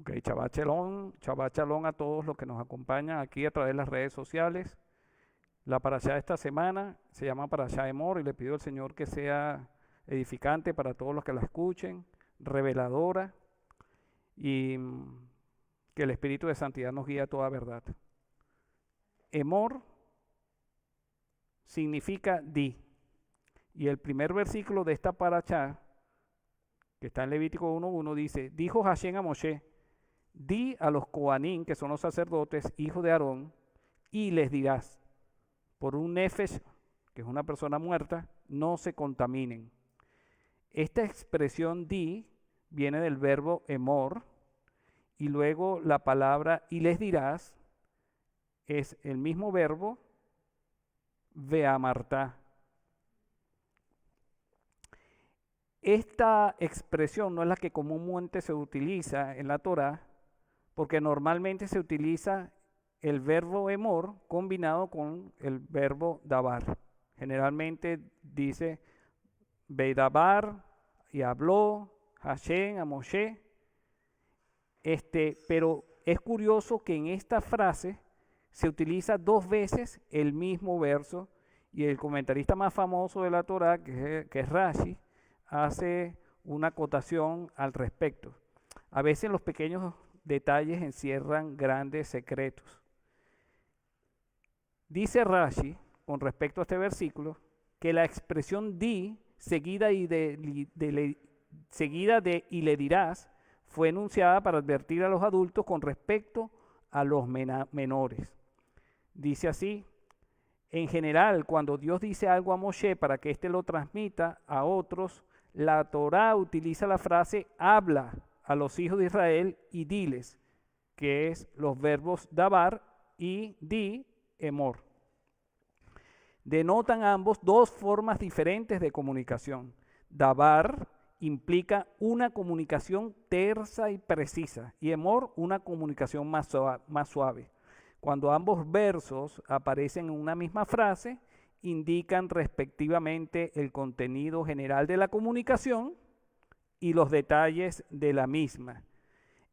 Ok, Shabbat Shalom a todos los que nos acompañan aquí a través de las redes sociales. La parashá de esta semana se llama Parashá Emor y le pido al Señor que sea edificante para todos los que la escuchen, reveladora y que el Espíritu de Santidad nos guíe a toda verdad. Emor significa di. Y el primer versículo de esta parashá, que está en Levítico 1:1, dice: Dijo Hashem a Moshe, di a los Coanín, que son los sacerdotes, hijos de Aarón, y les dirás, por un nefesh, que es una persona muerta, no se contaminen. Esta expresión di viene del verbo emor, y luego la palabra y les dirás es el mismo verbo veamartá. Esta expresión no es la que comúnmente se utiliza en la Torá, porque normalmente se utiliza el verbo emor combinado con el verbo dabar. Generalmente dice Beidabar y habló Hashem a Moshe. Pero es curioso que en esta frase se utiliza dos veces el mismo verso y el comentarista más famoso de la Torá, que es Rashi, hace una acotación al respecto. A veces los pequeños detalles encierran grandes secretos. Dice Rashi, con respecto a este versículo, que la expresión di, seguida de y le dirás, fue enunciada para advertir a los adultos con respecto a los menores. Dice así: en general, cuando Dios dice algo a Moshe para que éste lo transmita a otros, la Torá utiliza la frase habla a los hijos de Israel y diles, que es los verbos dabar y di, emor. Denotan ambos dos formas diferentes de comunicación. Dabar implica una comunicación tersa y precisa, y emor una comunicación más suave. Cuando ambos versos aparecen en una misma frase, indican respectivamente el contenido general de la comunicación y los detalles de la misma.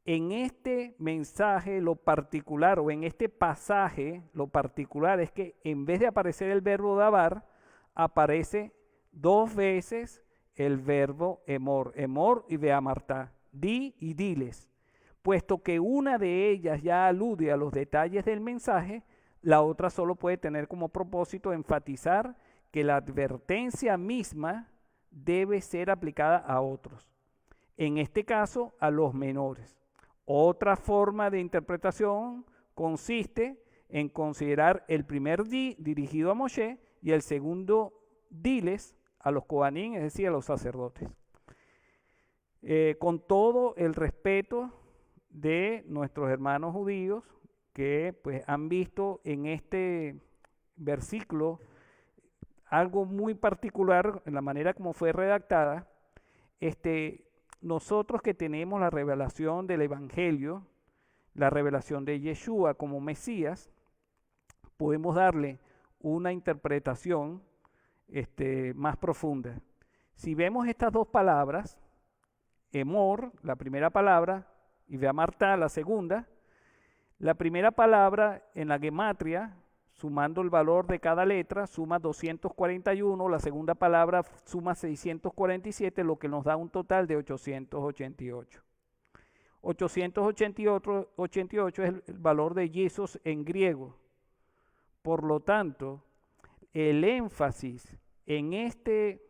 En este mensaje lo particular, o en este pasaje lo particular, es que en vez de aparecer el verbo dabar, aparece dos veces el verbo emor y veamartá, di y diles. Puesto que una de ellas ya alude a los detalles del mensaje, la otra solo puede tener como propósito enfatizar que la advertencia misma debe ser aplicada a otros, en este caso a los menores. Otra forma de interpretación consiste en considerar el primer di dirigido a Moshe y el segundo diles a los Coanín, es decir, a los sacerdotes. Con todo el respeto de nuestros hermanos judíos que pues han visto en este versículo algo muy particular en la manera como fue redactada. Nosotros que tenemos la revelación del Evangelio, la revelación de Yeshua como Mesías, podemos darle una interpretación más profunda. Si vemos estas dos palabras, emor, la primera palabra, y veamartá, la segunda, la primera palabra en la gematria, sumando el valor de cada letra, suma 241, la segunda palabra suma 647, lo que nos da un total de 888. 888 es el valor de Jesús en griego. Por lo tanto, el énfasis en este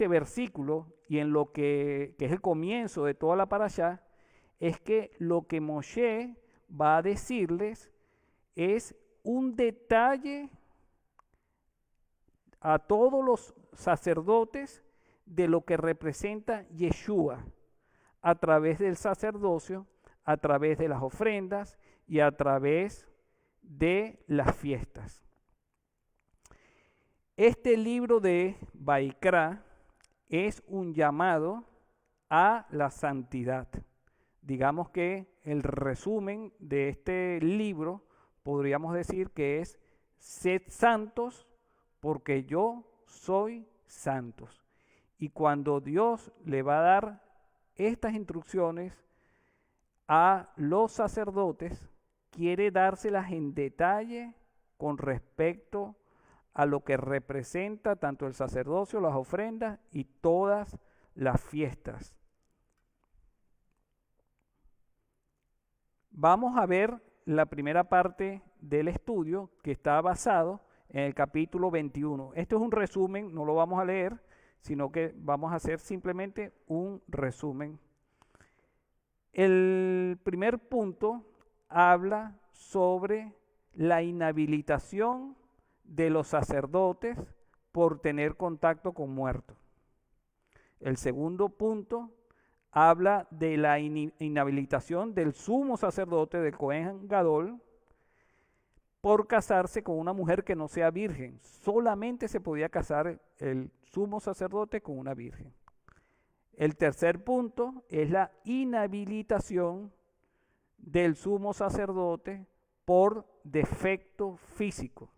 versículo y en lo que es el comienzo de toda la parashá, es que lo que Moshe va a decirles es un detalle a todos los sacerdotes de lo que representa Yeshua a través del sacerdocio, a través de las ofrendas y a través de las fiestas. Este libro de Baikra es un llamado a la santidad. Digamos que el resumen de este libro podríamos decir que es: sed santos porque yo soy santos. Y cuando Dios le va a dar estas instrucciones a los sacerdotes, quiere dárselas en detalle con respecto a lo que representa tanto el sacerdocio, las ofrendas y todas las fiestas. Vamos a ver la primera parte del estudio que está basado en el capítulo 21. Esto es un resumen, no lo vamos a leer, sino que vamos a hacer simplemente un resumen. El primer punto habla sobre la inhabilitación de los sacerdotes por tener contacto con muertos. El segundo punto habla de la inhabilitación del sumo sacerdote de Cohen Gadol por casarse con una mujer que no sea virgen. Solamente se podía casar el sumo sacerdote con una virgen. El tercer punto es la inhabilitación del sumo sacerdote por defecto físico.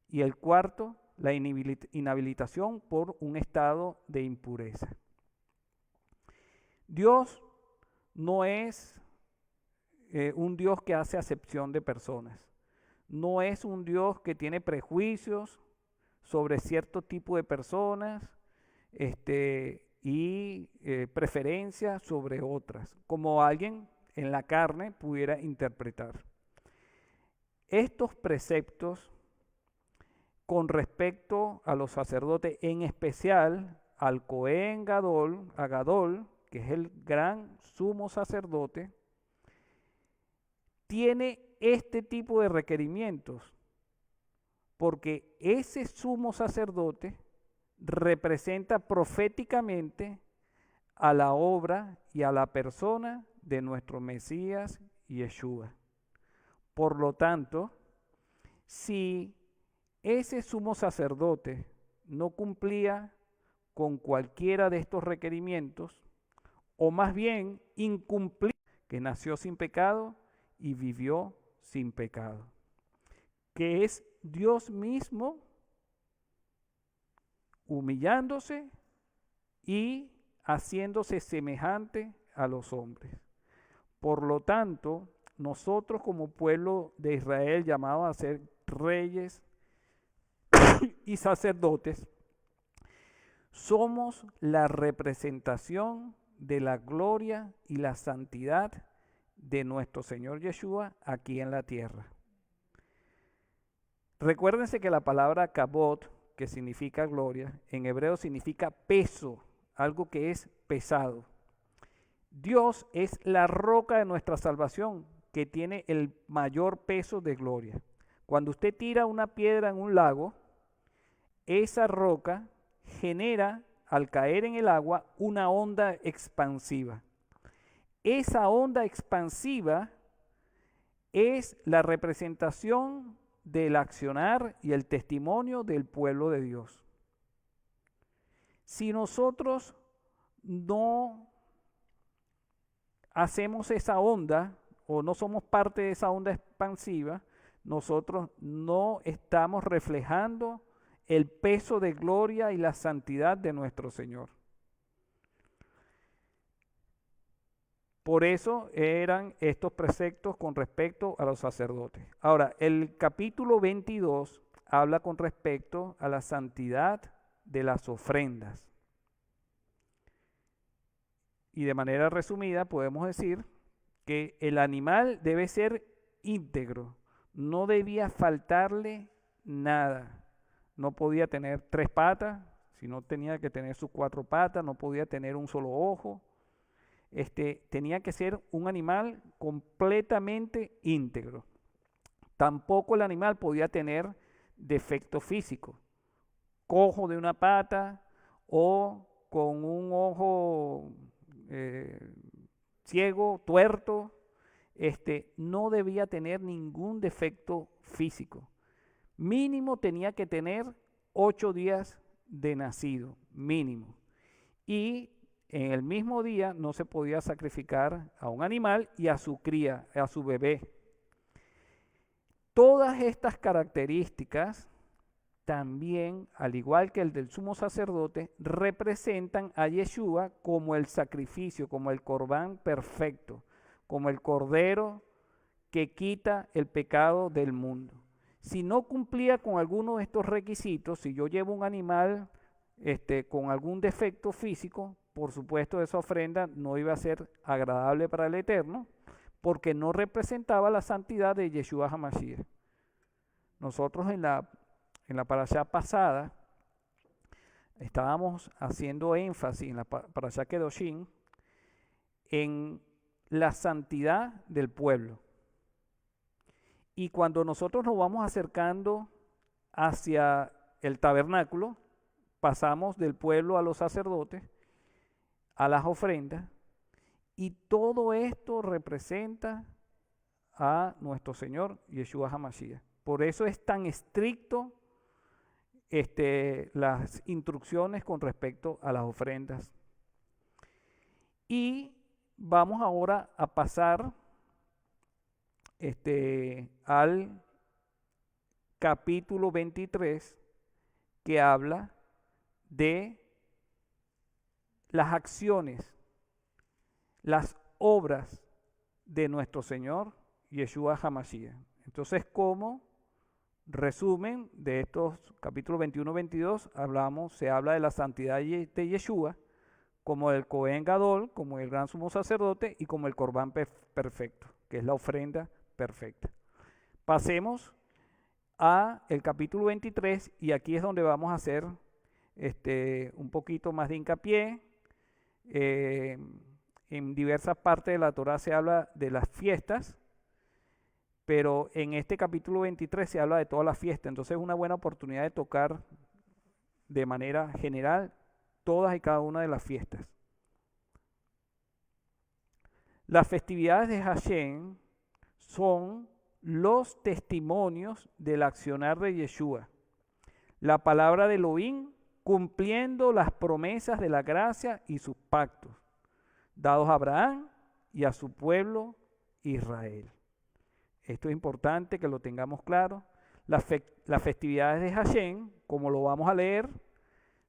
Y el cuarto, la inhabilitación por un estado de impureza. Dios no es un Dios que hace acepción de personas. No es un Dios que tiene prejuicios sobre cierto tipo de personas y preferencias sobre otras, como alguien en la carne pudiera interpretar. Estos preceptos con respecto a los sacerdotes, en especial al Cohen Gadol, a Gadol, que es el gran sumo sacerdote, tiene este tipo de requerimientos, porque ese sumo sacerdote representa proféticamente a la obra y a la persona de nuestro Mesías Yeshua. Por lo tanto, si ese sumo sacerdote no cumplía con cualquiera de estos requerimientos, o más bien incumplía, que nació sin pecado y vivió sin pecado, que es Dios mismo humillándose y haciéndose semejante a los hombres. Por lo tanto, nosotros como pueblo de Israel, llamados a ser reyes y sacerdotes, somos la representación de la gloria y la santidad de nuestro Señor Yeshua aquí en la tierra. Recuérdense que la palabra kabod, que significa gloria, en hebreo significa peso, algo que es pesado. Dios es la roca de nuestra salvación, que tiene el mayor peso de gloria. Cuando usted tira una piedra en un lago, esa roca genera, al caer en el agua, una onda expansiva. Esa onda expansiva es la representación del accionar y el testimonio del pueblo de Dios. Si nosotros no hacemos esa onda o no somos parte de esa onda expansiva, nosotros no estamos reflejando el peso de gloria y la santidad de nuestro Señor. Por eso eran estos preceptos con respecto a los sacerdotes. Ahora, el capítulo 22 habla con respecto a la santidad de las ofrendas. Y de manera resumida podemos decir que el animal debe ser íntegro, no debía faltarle nada. No podía tener 3 patas, sino tenía que tener sus 4 patas, no podía tener un solo ojo. Tenía que ser un animal completamente íntegro. Tampoco el animal podía tener defecto físico, cojo de una pata o con un ojo ciego, tuerto. No debía tener ningún defecto físico. Mínimo tenía que tener 8 días de nacido, mínimo. Y en el mismo día no se podía sacrificar a un animal y a su cría, a su bebé. Todas estas características también, al igual que el del sumo sacerdote, representan a Yeshua como el sacrificio, como el corbán perfecto, como el Cordero que quita el pecado del mundo. Si no cumplía con alguno de estos requisitos, si yo llevo un animal con algún defecto físico, por supuesto esa ofrenda no iba a ser agradable para el Eterno, porque no representaba la santidad de Yeshua HaMashiach. Nosotros en la parashá pasada estábamos haciendo énfasis en la parashá Kedoshim en la santidad del pueblo. Y cuando nosotros nos vamos acercando hacia el tabernáculo, pasamos del pueblo a los sacerdotes, a las ofrendas, y todo esto representa a nuestro Señor Yeshua HaMashiach. Por eso es tan estricto las instrucciones con respecto a las ofrendas. Y vamos ahora a pasar al capítulo 23, que habla de las acciones, las obras de nuestro Señor Yeshua HaMashiach. Entonces, como resumen de estos capítulos 21-22, se habla de la santidad de Yeshua, como el Cohen Gadol, como el gran sumo sacerdote y como el Corbán perfecto, que es la ofrenda perfecta. Pasemos a el capítulo 23 y aquí es donde vamos a hacer un poquito más de hincapié. En diversas partes de la Torá se habla de las fiestas, pero en este capítulo 23 se habla de todas las fiestas, entonces es una buena oportunidad de tocar de manera general todas y cada una de las fiestas. Las festividades de Hashem son los testimonios del accionar de Yeshua, la palabra de Elohim cumpliendo las promesas de la gracia y sus pactos dados a Abraham y a su pueblo Israel. Esto es importante que lo tengamos claro. Las festividades de Hashem, como lo vamos a leer,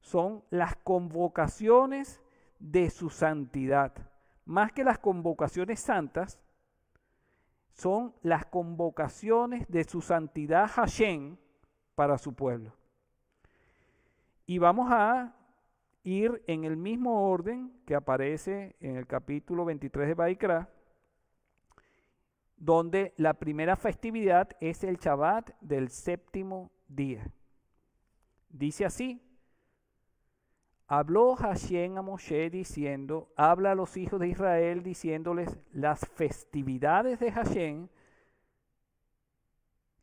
son las convocaciones de su santidad. Más que las convocaciones santas, son las convocaciones de su santidad Hashem para su pueblo. Y vamos a ir en el mismo orden que aparece en el capítulo 23 de Baikra, donde la primera festividad es el Shabbat del séptimo día. Dice así: habló Hashem a Moshe diciendo, habla a los hijos de Israel diciéndoles, las festividades de Hashem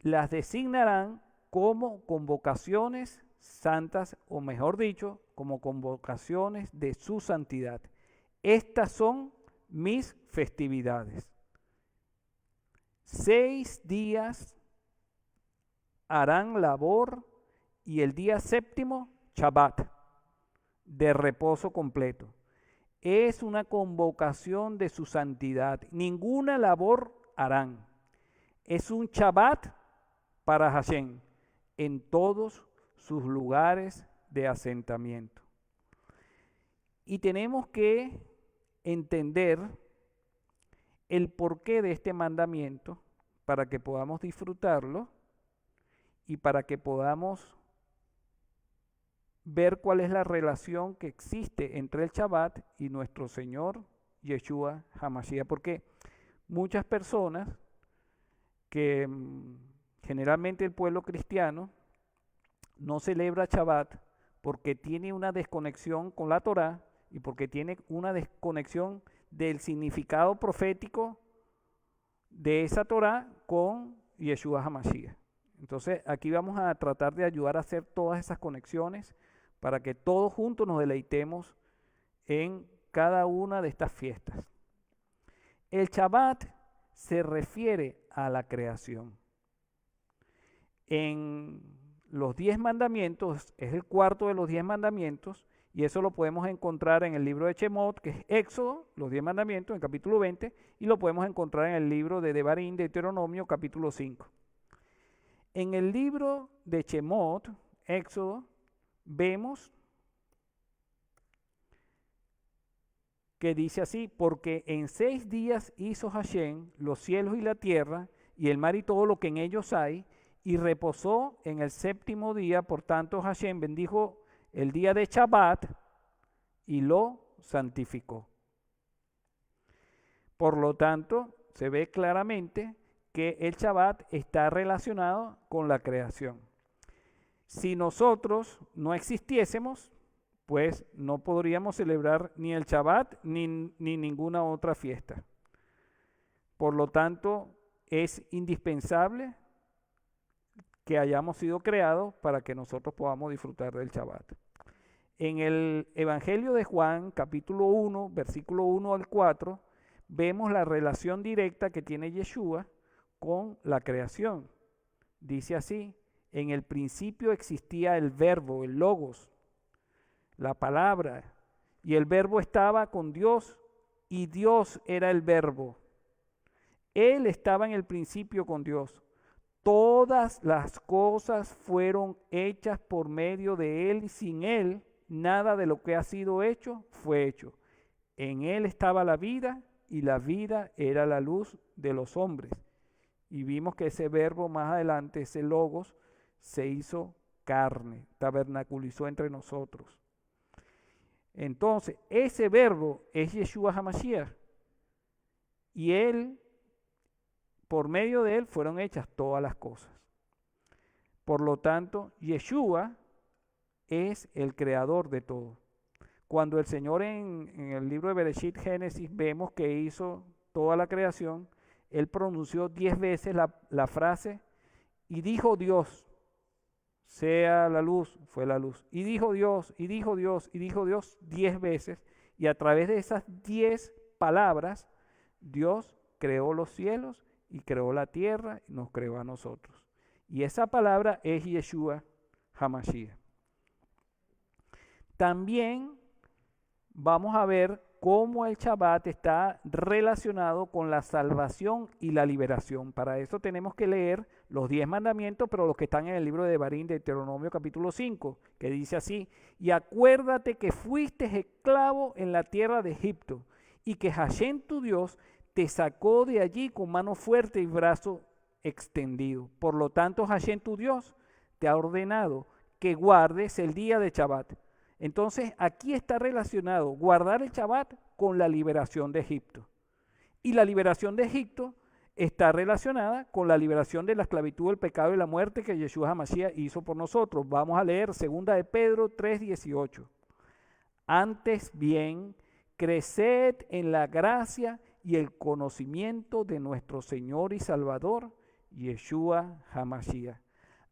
las designarán como convocaciones santas, o mejor dicho, como convocaciones de su santidad. Estas son mis festividades. 6 días harán labor y el día séptimo, Shabbat, de reposo completo. Es una convocación de su santidad. Ninguna labor harán. Es un Shabbat para Hashem en todos sus lugares de asentamiento. Y tenemos que entender el porqué de este mandamiento para que podamos disfrutarlo y para que podamos ver cuál es la relación que existe entre el Shabbat y nuestro Señor Yeshua HaMashiach. Porque muchas personas que generalmente el pueblo cristiano no celebra Shabbat porque tiene una desconexión con la Torá y porque tiene una desconexión del significado profético de esa Torá con Yeshua HaMashiach. Entonces aquí vamos a tratar de ayudar a hacer todas esas conexiones para que todos juntos nos deleitemos en cada una de estas fiestas. El Shabbat se refiere a la creación. En los 10 mandamientos, es el cuarto de los 10 mandamientos, y eso lo podemos encontrar en el libro de Shemot, que es Éxodo, los 10 mandamientos, en capítulo 20, y lo podemos encontrar en el libro de Devarim, Deuteronomio, capítulo 5. En el libro de Shemot, Éxodo, vemos que dice así: porque en 6 días hizo Hashem los cielos y la tierra, y el mar y todo lo que en ellos hay, y reposó en el 7º día. Por tanto, Hashem bendijo el día de Shabbat y lo santificó. Por lo tanto, se ve claramente que el Shabbat está relacionado con la creación. Si nosotros no existiésemos, pues no podríamos celebrar ni el Shabbat ni ninguna otra fiesta. Por lo tanto, es indispensable que hayamos sido creados para que nosotros podamos disfrutar del Shabbat. En el Evangelio de Juan, capítulo 1, versículo 1 al 4, vemos la relación directa que tiene Yeshua con la creación. Dice así: en el principio existía el verbo, el logos, la palabra, y el verbo estaba con Dios, y Dios era el verbo. Él estaba en el principio con Dios. Todas las cosas fueron hechas por medio de Él, y sin Él nada de lo que ha sido hecho fue hecho. En Él estaba la vida, y la vida era la luz de los hombres. Y vimos que ese verbo más adelante, ese logos, se hizo carne, tabernaculizó entre nosotros. Entonces, ese verbo es Yeshua HaMashiach. Y Él, por medio de Él, fueron hechas todas las cosas. Por lo tanto, Yeshua es el creador de todo. Cuando el Señor en el libro de Bereshit, Génesis, vemos que hizo toda la creación, Él pronunció 10 veces la frase: y dijo Dios, sea la luz, fue la luz. Y dijo Dios, y dijo Dios, y dijo Dios 10 veces. Y a través de esas 10 palabras, Dios creó los cielos y creó la tierra y nos creó a nosotros. Y esa palabra es Yeshua HaMashiach. También vamos a ver cómo el Shabbat está relacionado con la salvación y la liberación. Para eso tenemos que leer los 10 mandamientos, pero los que están en el libro de Devarim, de Deuteronomio capítulo 5, que dice así: y acuérdate que fuiste esclavo en la tierra de Egipto, y que Hashem tu Dios te sacó de allí con mano fuerte y brazo extendido. Por lo tanto, Hashem tu Dios te ha ordenado que guardes el día de Shabbat. Entonces, aquí está relacionado guardar el Shabbat con la liberación de Egipto. Y la liberación de Egipto está relacionada con la liberación de la esclavitud, el pecado y la muerte que Yeshua HaMashiach hizo por nosotros. Vamos a leer 2 de Pedro 3:18. Antes bien, creced en la gracia y el conocimiento de nuestro Señor y Salvador, Yeshua HaMashiach.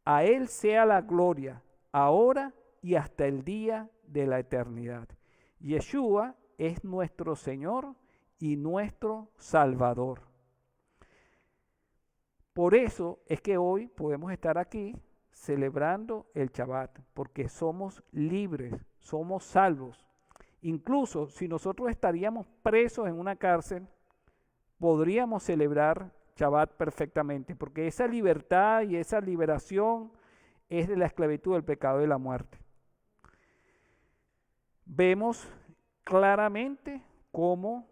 A Él sea la gloria, ahora y hasta el día de la eternidad. Yeshua es nuestro Señor y nuestro Salvador. Por eso es que hoy podemos estar aquí celebrando el Shabbat, porque somos libres, somos salvos. Incluso si nosotros estaríamos presos en una cárcel, podríamos celebrar Shabbat perfectamente, porque esa libertad y esa liberación es de la esclavitud, del pecado y de la muerte. Vemos claramente cómo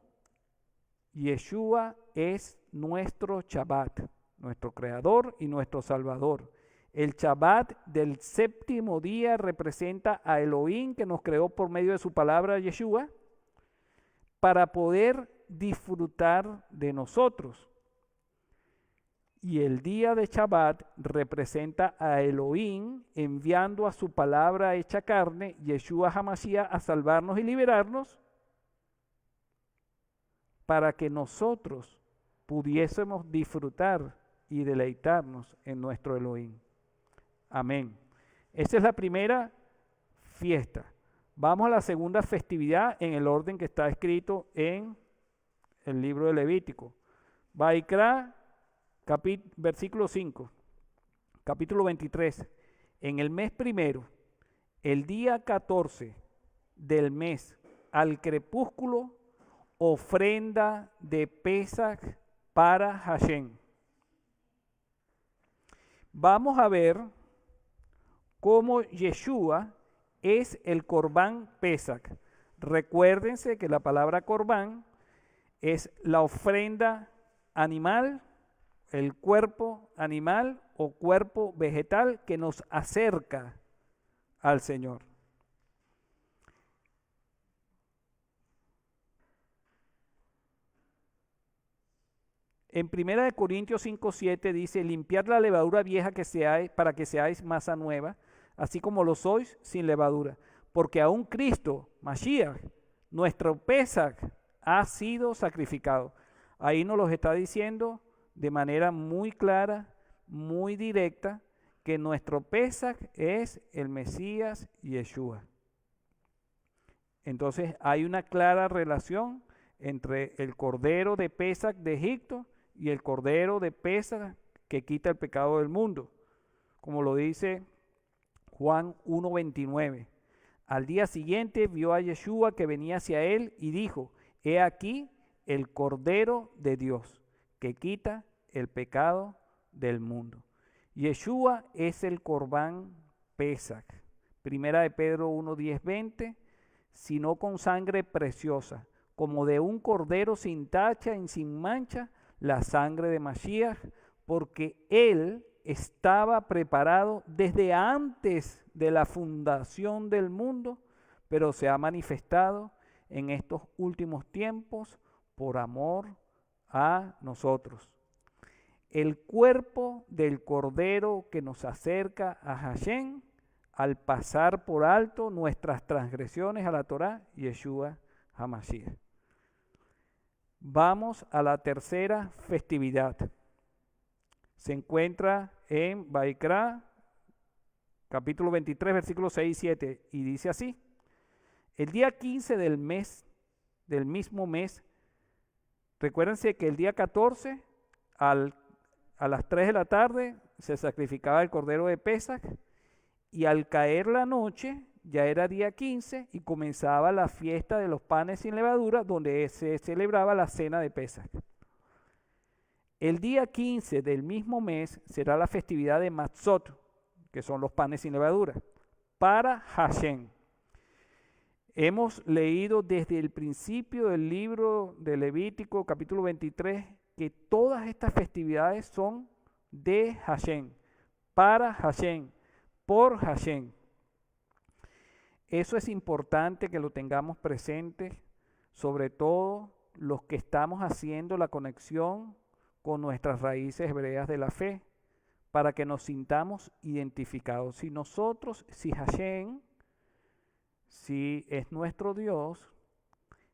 Yeshua es nuestro Shabbat, nuestro Creador y nuestro Salvador. El Shabbat del 7º día representa a Elohim, que nos creó por medio de su palabra Yeshua, para poder disfrutar de nosotros. Y el día de Shabbat representa a Elohim enviando a su palabra hecha carne, Yeshua HaMashiach, a salvarnos y liberarnos, para que nosotros pudiésemos disfrutar y deleitarnos en nuestro Elohim. Amén. Esa es la primera fiesta. Vamos a la segunda festividad en el orden que está escrito en el libro de Levítico. Vaikra, versículo 5, capítulo 23. En el mes primero, el día 14 del mes, al crepúsculo, ofrenda de Pesach para Hashem. Vamos a ver cómo Yeshua es el Corbán Pesach. Recuérdense que la palabra corbán es la ofrenda animal, el cuerpo animal o cuerpo vegetal que nos acerca al Señor. En 1 Corintios 5:7 dice, limpiad la levadura vieja que seáis, para que seáis masa nueva, así como lo sois sin levadura. Porque aún Cristo, Mashiach, nuestro Pesach, ha sido sacrificado. Ahí nos lo está diciendo de manera muy clara, muy directa, que nuestro Pesach es el Mesías Yeshua. Entonces hay una clara relación entre el cordero de Pesach de Egipto y el cordero de Pesach que quita el pecado del mundo, como lo dice Juan 1:29. Al día siguiente vio a Yeshua que venía hacia él y dijo, he aquí el Cordero de Dios que quita el pecado del mundo. Yeshua es el Corbán Pesach. Primera de Pedro 1:10-20, sino con sangre preciosa, como de un cordero sin tacha y sin mancha, la sangre de Mashiach, porque él estaba preparado desde antes de la fundación del mundo, pero se ha manifestado en estos últimos tiempos por amor a nosotros. El cuerpo del Cordero que nos acerca a Hashem al pasar por alto nuestras transgresiones a la Torá, Yeshua HaMashiach. Vamos a la tercera festividad. Se encuentra en Vaikra, capítulo 23, versículos 6 y 7, y dice así: el día 15 del mismo mes, recuérdense que el día 14, a las 3 de la tarde, se sacrificaba el cordero de Pesach, y al caer la noche, ya era día 15, y comenzaba la fiesta de los panes sin levadura, donde se celebraba la cena de Pesach. El día 15 del mismo mes será la festividad de Matzot, que son los panes sin levadura, para Hashem. Hemos leído desde el principio del libro de Levítico, capítulo 23, que todas estas festividades son de Hashem, para Hashem, por Hashem. Eso es importante que lo tengamos presente, sobre todo los que estamos haciendo la conexión con nuestras raíces hebreas de la fe, para que nos sintamos identificados. Si Hashem, si es nuestro Dios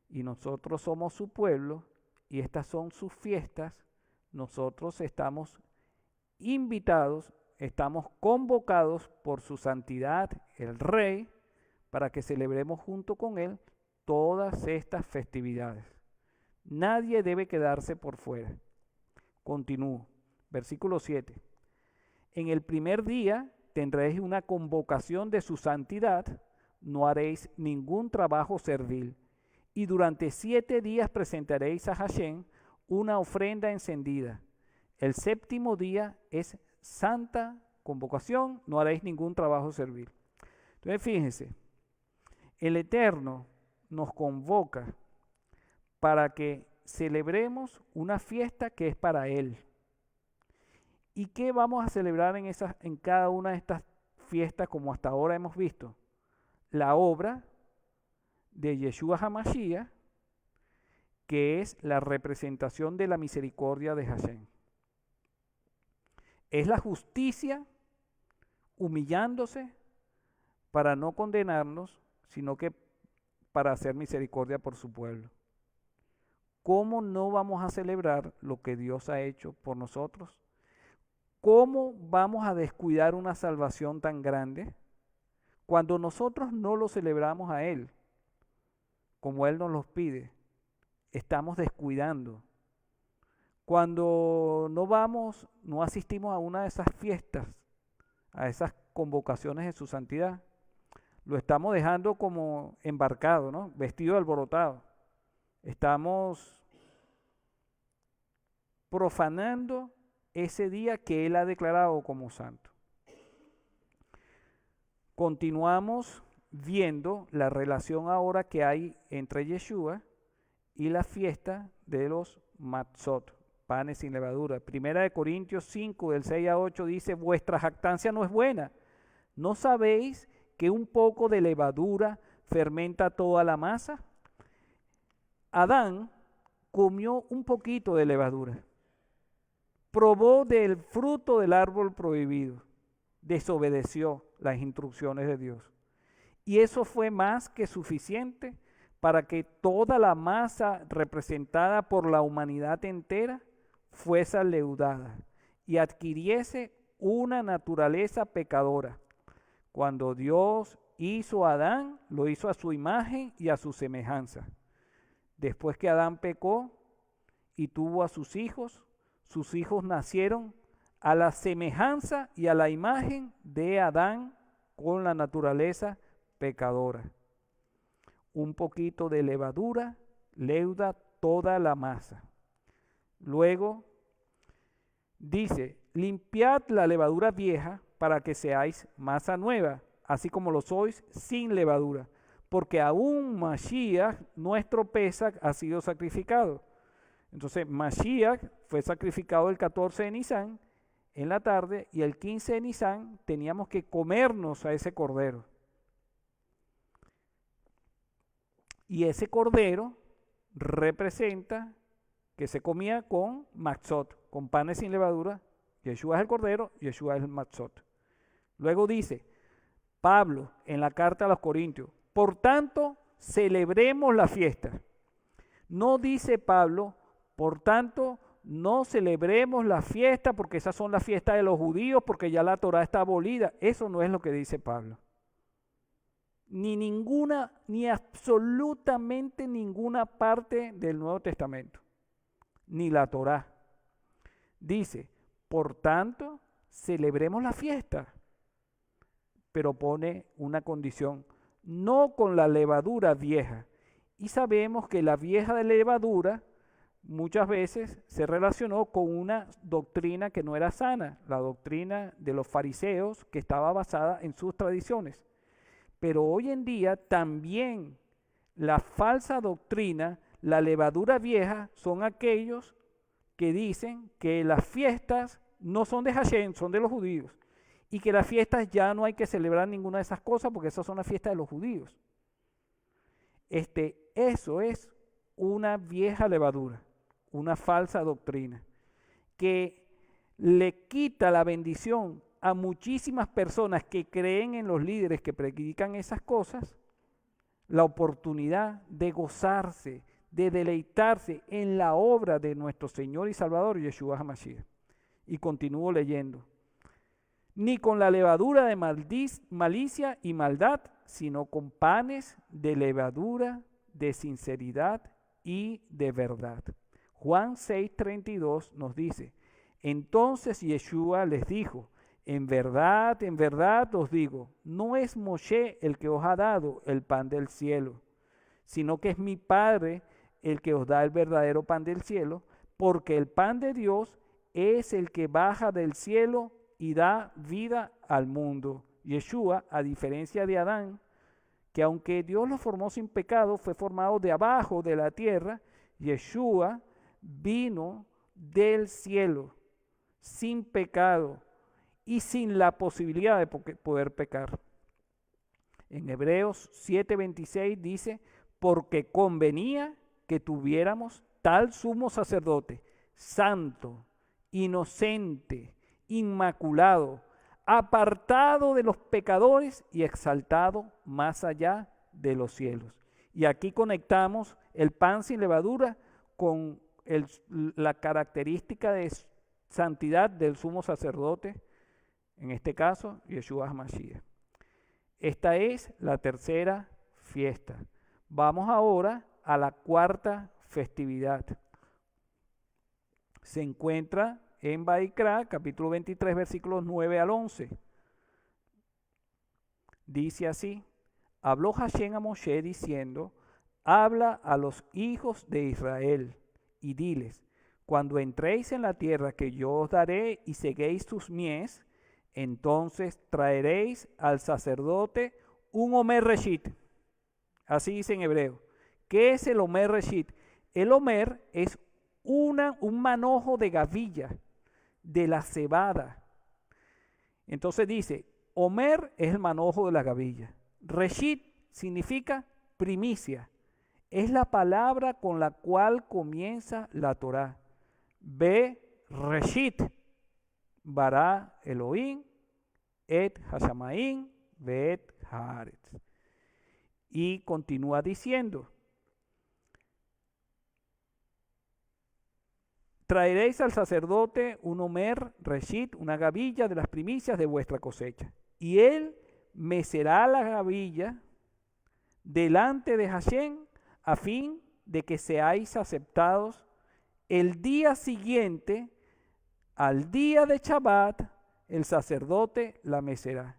y nosotros somos su pueblo y estas son sus fiestas, nosotros estamos invitados, estamos convocados por su santidad, el Rey, para que celebremos junto con él todas estas festividades. Nadie debe quedarse por fuera. Continúo. Versículo 7. En el primer día tendréis una convocación de su santidad, no haréis ningún trabajo servil, y durante 7 días presentaréis a Hashem una ofrenda encendida. El séptimo día es santa convocación, no haréis ningún trabajo servil. Entonces fíjense, el Eterno nos convoca para que celebremos una fiesta que es para Él. ¿Y qué vamos a celebrar en cada una de estas fiestas como hasta ahora hemos visto? La obra de Yeshua HaMashiach, que es la representación de la misericordia de Hashem. Es la justicia humillándose para no condenarnos, sino que para hacer misericordia por su pueblo. ¿Cómo no vamos a celebrar lo que Dios ha hecho por nosotros? ¿Cómo vamos a descuidar una salvación tan grande cuando nosotros no lo celebramos a Él, como Él nos los pide? Estamos descuidando. Cuando no asistimos a una de esas fiestas, a esas convocaciones de su santidad, lo estamos dejando como embarcado, ¿no? Vestido alborotado. Estamos profanando ese día que Él ha declarado como santo. Continuamos viendo la relación ahora que hay entre Yeshua y la fiesta de los Matzot, panes sin levadura. Primera de Corintios 5, del 6 a 8 dice, vuestra jactancia no es buena. ¿No sabéis que un poco de levadura fermenta toda la masa? Adán comió un poquito de levadura, probó del fruto del árbol prohibido, desobedeció las instrucciones de Dios. Y eso fue más que suficiente para que toda la masa representada por la humanidad entera fuese leudada y adquiriese una naturaleza pecadora. Cuando Dios hizo a Adán, lo hizo a su imagen y a su semejanza. Después que Adán pecó y tuvo a sus hijos nacieron a la semejanza y a la imagen de Adán con la naturaleza pecadora. Un poquito de levadura leuda toda la masa. Luego dice, limpiad la levadura vieja para que seáis masa nueva, así como lo sois sin levadura, porque aún Mashiach, nuestro Pesach, ha sido sacrificado. Entonces Mashiach fue sacrificado el 14 de Nisan en la tarde y el 15 de Nisan teníamos que comernos a ese cordero. Y ese cordero representa que se comía con matzot, con panes sin levadura. Yeshua es el cordero, Yeshua es el matzot. Luego dice Pablo en la carta a los Corintios, por tanto, celebremos la fiesta. No dice Pablo, por tanto, no celebremos la fiesta porque esas son las fiestas de los judíos, porque ya la Torá está abolida. Eso no es lo que dice Pablo. Ni absolutamente ninguna parte del Nuevo Testamento, ni la Torá. Dice, por tanto, celebremos la fiesta, pero pone una condición, no con la levadura vieja. Y sabemos que la vieja de levadura muchas veces se relacionó con una doctrina que no era sana, la doctrina de los fariseos que estaba basada en sus tradiciones. Pero hoy en día también la falsa doctrina, la levadura vieja, son aquellos que dicen que las fiestas no son de Hashem, son de los judíos. Y que las fiestas ya no hay que celebrar ninguna de esas cosas porque esas son las fiestas de los judíos. Eso es una vieja levadura, una falsa doctrina, que le quita la bendición a muchísimas personas que creen en los líderes que predican esas cosas, la oportunidad de gozarse, de deleitarse en la obra de nuestro Señor y Salvador Yeshua HaMashiach. Y continúo leyendo. Ni con la levadura de malicia y maldad, sino con panes de levadura, de sinceridad y de verdad. Juan 6:32 nos dice, entonces Yeshua les dijo, en verdad os digo, no es Moshe el que os ha dado el pan del cielo, sino que es mi Padre el que os da el verdadero pan del cielo, porque el pan de Dios es el que baja del cielo y da vida al mundo. Yeshua, a diferencia de Adán, que aunque Dios lo formó sin pecado, fue formado de abajo de la tierra, Yeshua vino del cielo, sin pecado y sin la posibilidad de poder pecar. En Hebreos 7:26 dice, porque convenía que tuviéramos tal sumo sacerdote, santo, inocente, inmaculado, apartado de los pecadores y exaltado más allá de los cielos. Y aquí conectamos el pan sin levadura con la característica de santidad del sumo sacerdote, en este caso, Yeshua HaMashiach. Esta es la tercera fiesta. Vamos ahora a la cuarta festividad. Se encuentra en Vaikra, capítulo 23, versículos 9 al 11. Dice así, habló Hashem a Moshe diciendo, habla a los hijos de Israel y diles, cuando entréis en la tierra que yo os daré y seguéis sus mies, entonces traeréis al sacerdote un Omer Reshit. Así dice en hebreo. ¿Qué es el Omer Reshit? El Omer es un manojo de gavilla, de la cebada. Entonces dice, Omer es el manojo de la gavilla. Reshit significa primicia. Es la palabra con la cual comienza la Torá. Be Reshit, bara Elohim, et Hashamaim, ve'et haaretz. Y continúa diciendo, traeréis al sacerdote un Omer Reshit, una gavilla de las primicias de vuestra cosecha. Y él mecerá la gavilla delante de Hashem a fin de que seáis aceptados el día siguiente al día de Shabbat, el sacerdote la mecerá.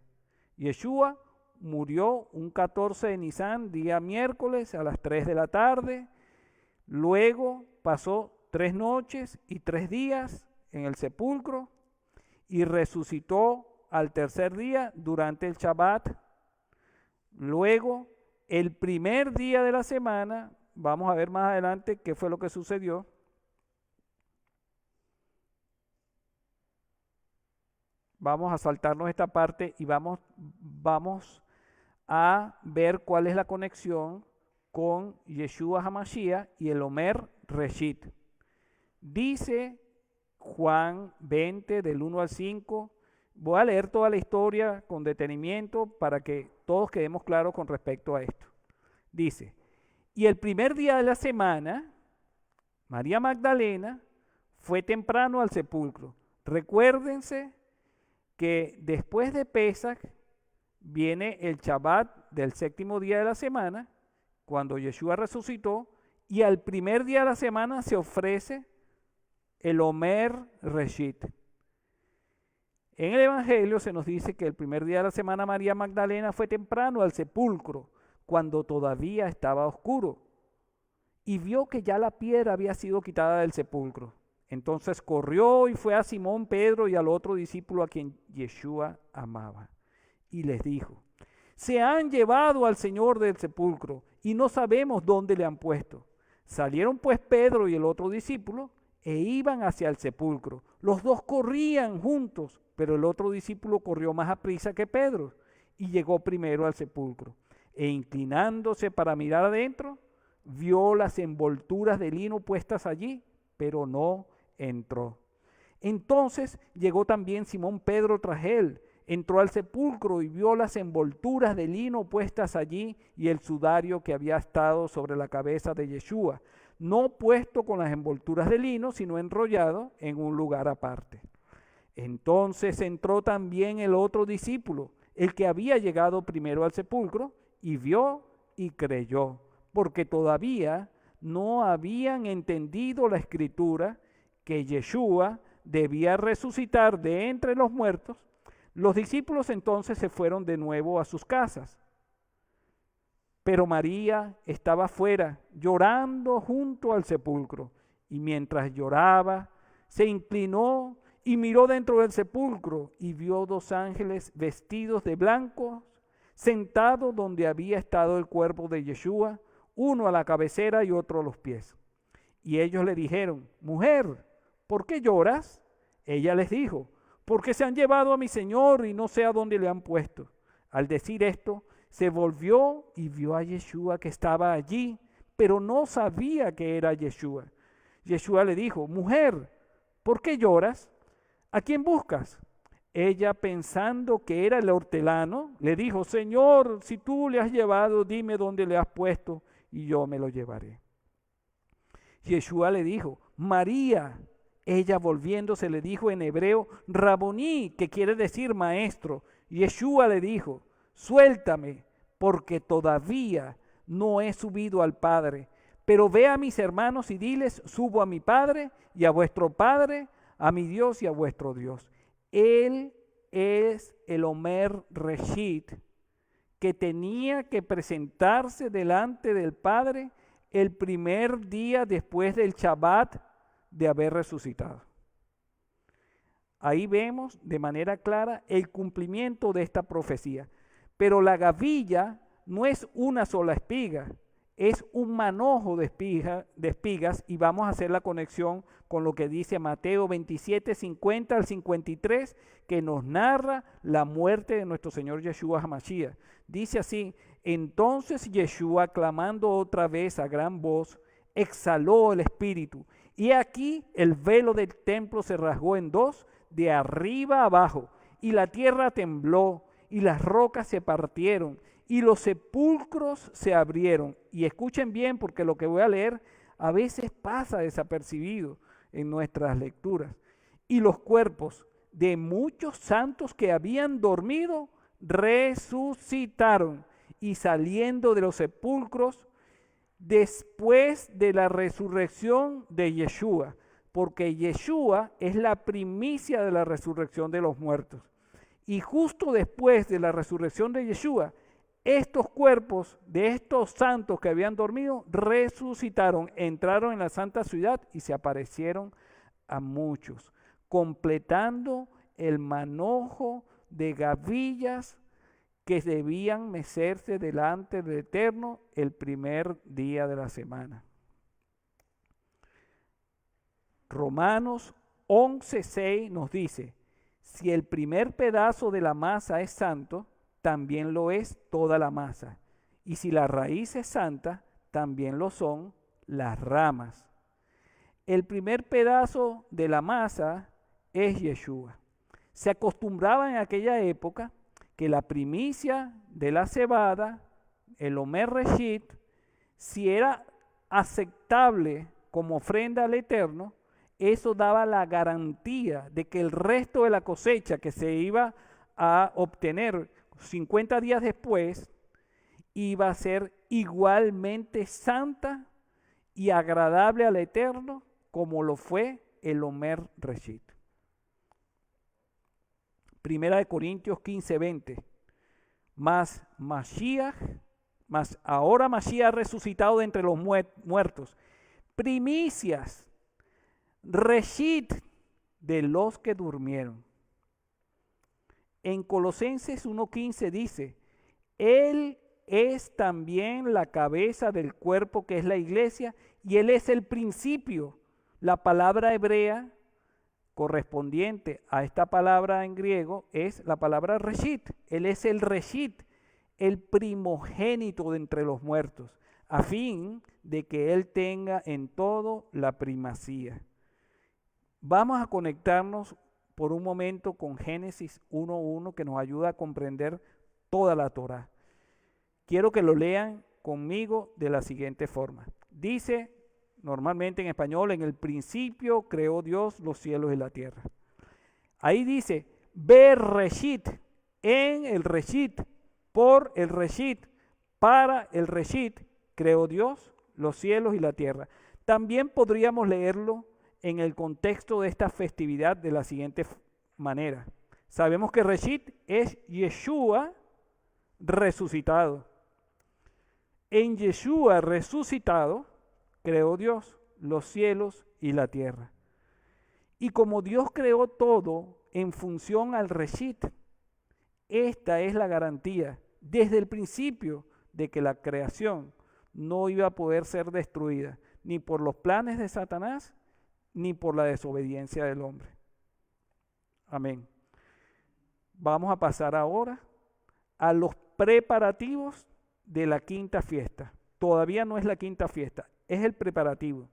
Yeshua murió un 14 de Nisan, día miércoles a las 3 de la tarde. Luego pasó 3 noches y 3 días en el sepulcro y resucitó al tercer día durante el Shabbat. Luego, el primer día de la semana, vamos a ver más adelante qué fue lo que sucedió. Vamos a saltarnos esta parte y vamos a ver cuál es la conexión con Yeshua HaMashiach y el Omer Reshit. Dice Juan 20 del 1 al 5. Voy a leer toda la historia con detenimiento para que todos quedemos claros con respecto a esto. Dice, y el primer día de la semana, María Magdalena fue temprano al sepulcro. Recuérdense que después de Pesach viene el Shabbat del séptimo día de la semana, cuando Yeshua resucitó, y al primer día de la semana se ofrece el Omer Reshit. En el Evangelio se nos dice que el primer día de la semana María Magdalena fue temprano al sepulcro, cuando todavía estaba oscuro, y vio que ya la piedra había sido quitada del sepulcro. Entonces corrió y fue a Simón Pedro y al otro discípulo a quien Yeshua amaba. Y les dijo, se han llevado al Señor del sepulcro y no sabemos dónde le han puesto. Salieron pues Pedro y el otro discípulo e iban hacia el sepulcro. Los dos corrían juntos, pero el otro discípulo corrió más aprisa que Pedro y llegó primero al sepulcro. E inclinándose para mirar adentro, vio las envolturas de lino puestas allí, pero no entró. Entonces llegó también Simón Pedro tras él, entró al sepulcro y vio las envolturas de lino puestas allí y el sudario que había estado sobre la cabeza de Yeshua, no puesto con las envolturas de lino, sino enrollado en un lugar aparte. Entonces entró también el otro discípulo, el que había llegado primero al sepulcro, y vio y creyó, porque todavía no habían entendido la escritura que Yeshua debía resucitar de entre los muertos. Los discípulos entonces se fueron de nuevo a sus casas. Pero María estaba fuera, llorando junto al sepulcro, y mientras lloraba, se inclinó y miró dentro del sepulcro y vio 2 ángeles vestidos de blanco, sentados donde había estado el cuerpo de Yeshua, uno a la cabecera y otro a los pies. Y ellos le dijeron, mujer, ¿por qué lloras? Ella les dijo, porque se han llevado a mi Señor y no sé a dónde le han puesto. Al decir esto, se volvió y vio a Yeshua que estaba allí, pero no sabía que era Yeshua. Yeshua le dijo, mujer, ¿por qué lloras? ¿A quién buscas? Ella, pensando que era el hortelano, le dijo, Señor, si tú le has llevado, dime dónde le has puesto y yo me lo llevaré. Yeshua le dijo, María. Ella volviéndose le dijo en hebreo, Raboní, que quiere decir maestro. Yeshua le dijo, suéltame, porque todavía no he subido al Padre. Pero ve a mis hermanos y diles, subo a mi Padre y a vuestro Padre, a mi Dios y a vuestro Dios. Él es el Omer Reshit, que tenía que presentarse delante del Padre el primer día después del Shabbat de haber resucitado. Ahí vemos de manera clara el cumplimiento de esta profecía. Pero la gavilla no es una sola espiga, es un manojo de espigas, y vamos a hacer la conexión con lo que dice Mateo 27, 50 al 53, que nos narra la muerte de nuestro Señor Yeshua HaMashiach. Dice así: entonces Yeshua, clamando otra vez a gran voz, exhaló el espíritu, y aquí el velo del templo se rasgó en dos, de arriba a abajo, y la tierra tembló, y las rocas se partieron, y los sepulcros se abrieron. Y escuchen bien, porque lo que voy a leer a veces pasa desapercibido en nuestras lecturas. Y los cuerpos de muchos santos que habían dormido resucitaron, y saliendo de los sepulcros después de la resurrección de Yeshua, porque Yeshua es la primicia de la resurrección de los muertos. Y justo después de la resurrección de Yeshua, estos cuerpos de estos santos que habían dormido resucitaron, entraron en la santa ciudad y se aparecieron a muchos, completando el manojo de gavillas que debían mecerse delante del Eterno el primer día de la semana. Romanos 11:6 nos dice: si el primer pedazo de la masa es santo, también lo es toda la masa. Y si la raíz es santa, también lo son las ramas. El primer pedazo de la masa es Yeshua. Se acostumbraba en aquella época que la primicia de la cebada, el Omer Reshit, si era aceptable como ofrenda al Eterno, eso daba la garantía de que el resto de la cosecha que se iba a obtener 50 días después iba a ser igualmente santa y agradable al Eterno como lo fue el Omer Reshit. Primera de Corintios 15:20. Mas ahora Mashiach ha resucitado de entre los muertos, primicias, Reshit de los que durmieron. En Colosenses 1:15 dice: Él es también la cabeza del cuerpo que es la iglesia, y Él es el principio. La palabra hebrea correspondiente a esta palabra en griego es la palabra Reshit. Él es el Reshit, el primogénito de entre los muertos, a fin de que Él tenga en todo la primacía. Vamos a conectarnos por un momento con Génesis 1:1, que nos ayuda a comprender toda la Torá. Quiero que lo lean conmigo de la siguiente forma. Dice normalmente en español: en el principio creó Dios los cielos y la tierra. Ahí dice Bereshit, en el Reshit, por el Reshit, para el Reshit, creó Dios los cielos y la tierra. También podríamos leerlo en el contexto de esta festividad de la siguiente manera. Sabemos que Reshit es Yeshua resucitado. En Yeshua resucitado creó Dios los cielos y la tierra. Y como Dios creó todo en función al Reshit, esta es la garantía desde el principio de que la creación no iba a poder ser destruida, ni por los planes de Satanás, ni por la desobediencia del hombre. Amén. Vamos a pasar ahora a los preparativos de la quinta fiesta. Todavía no es la quinta fiesta, es el preparativo.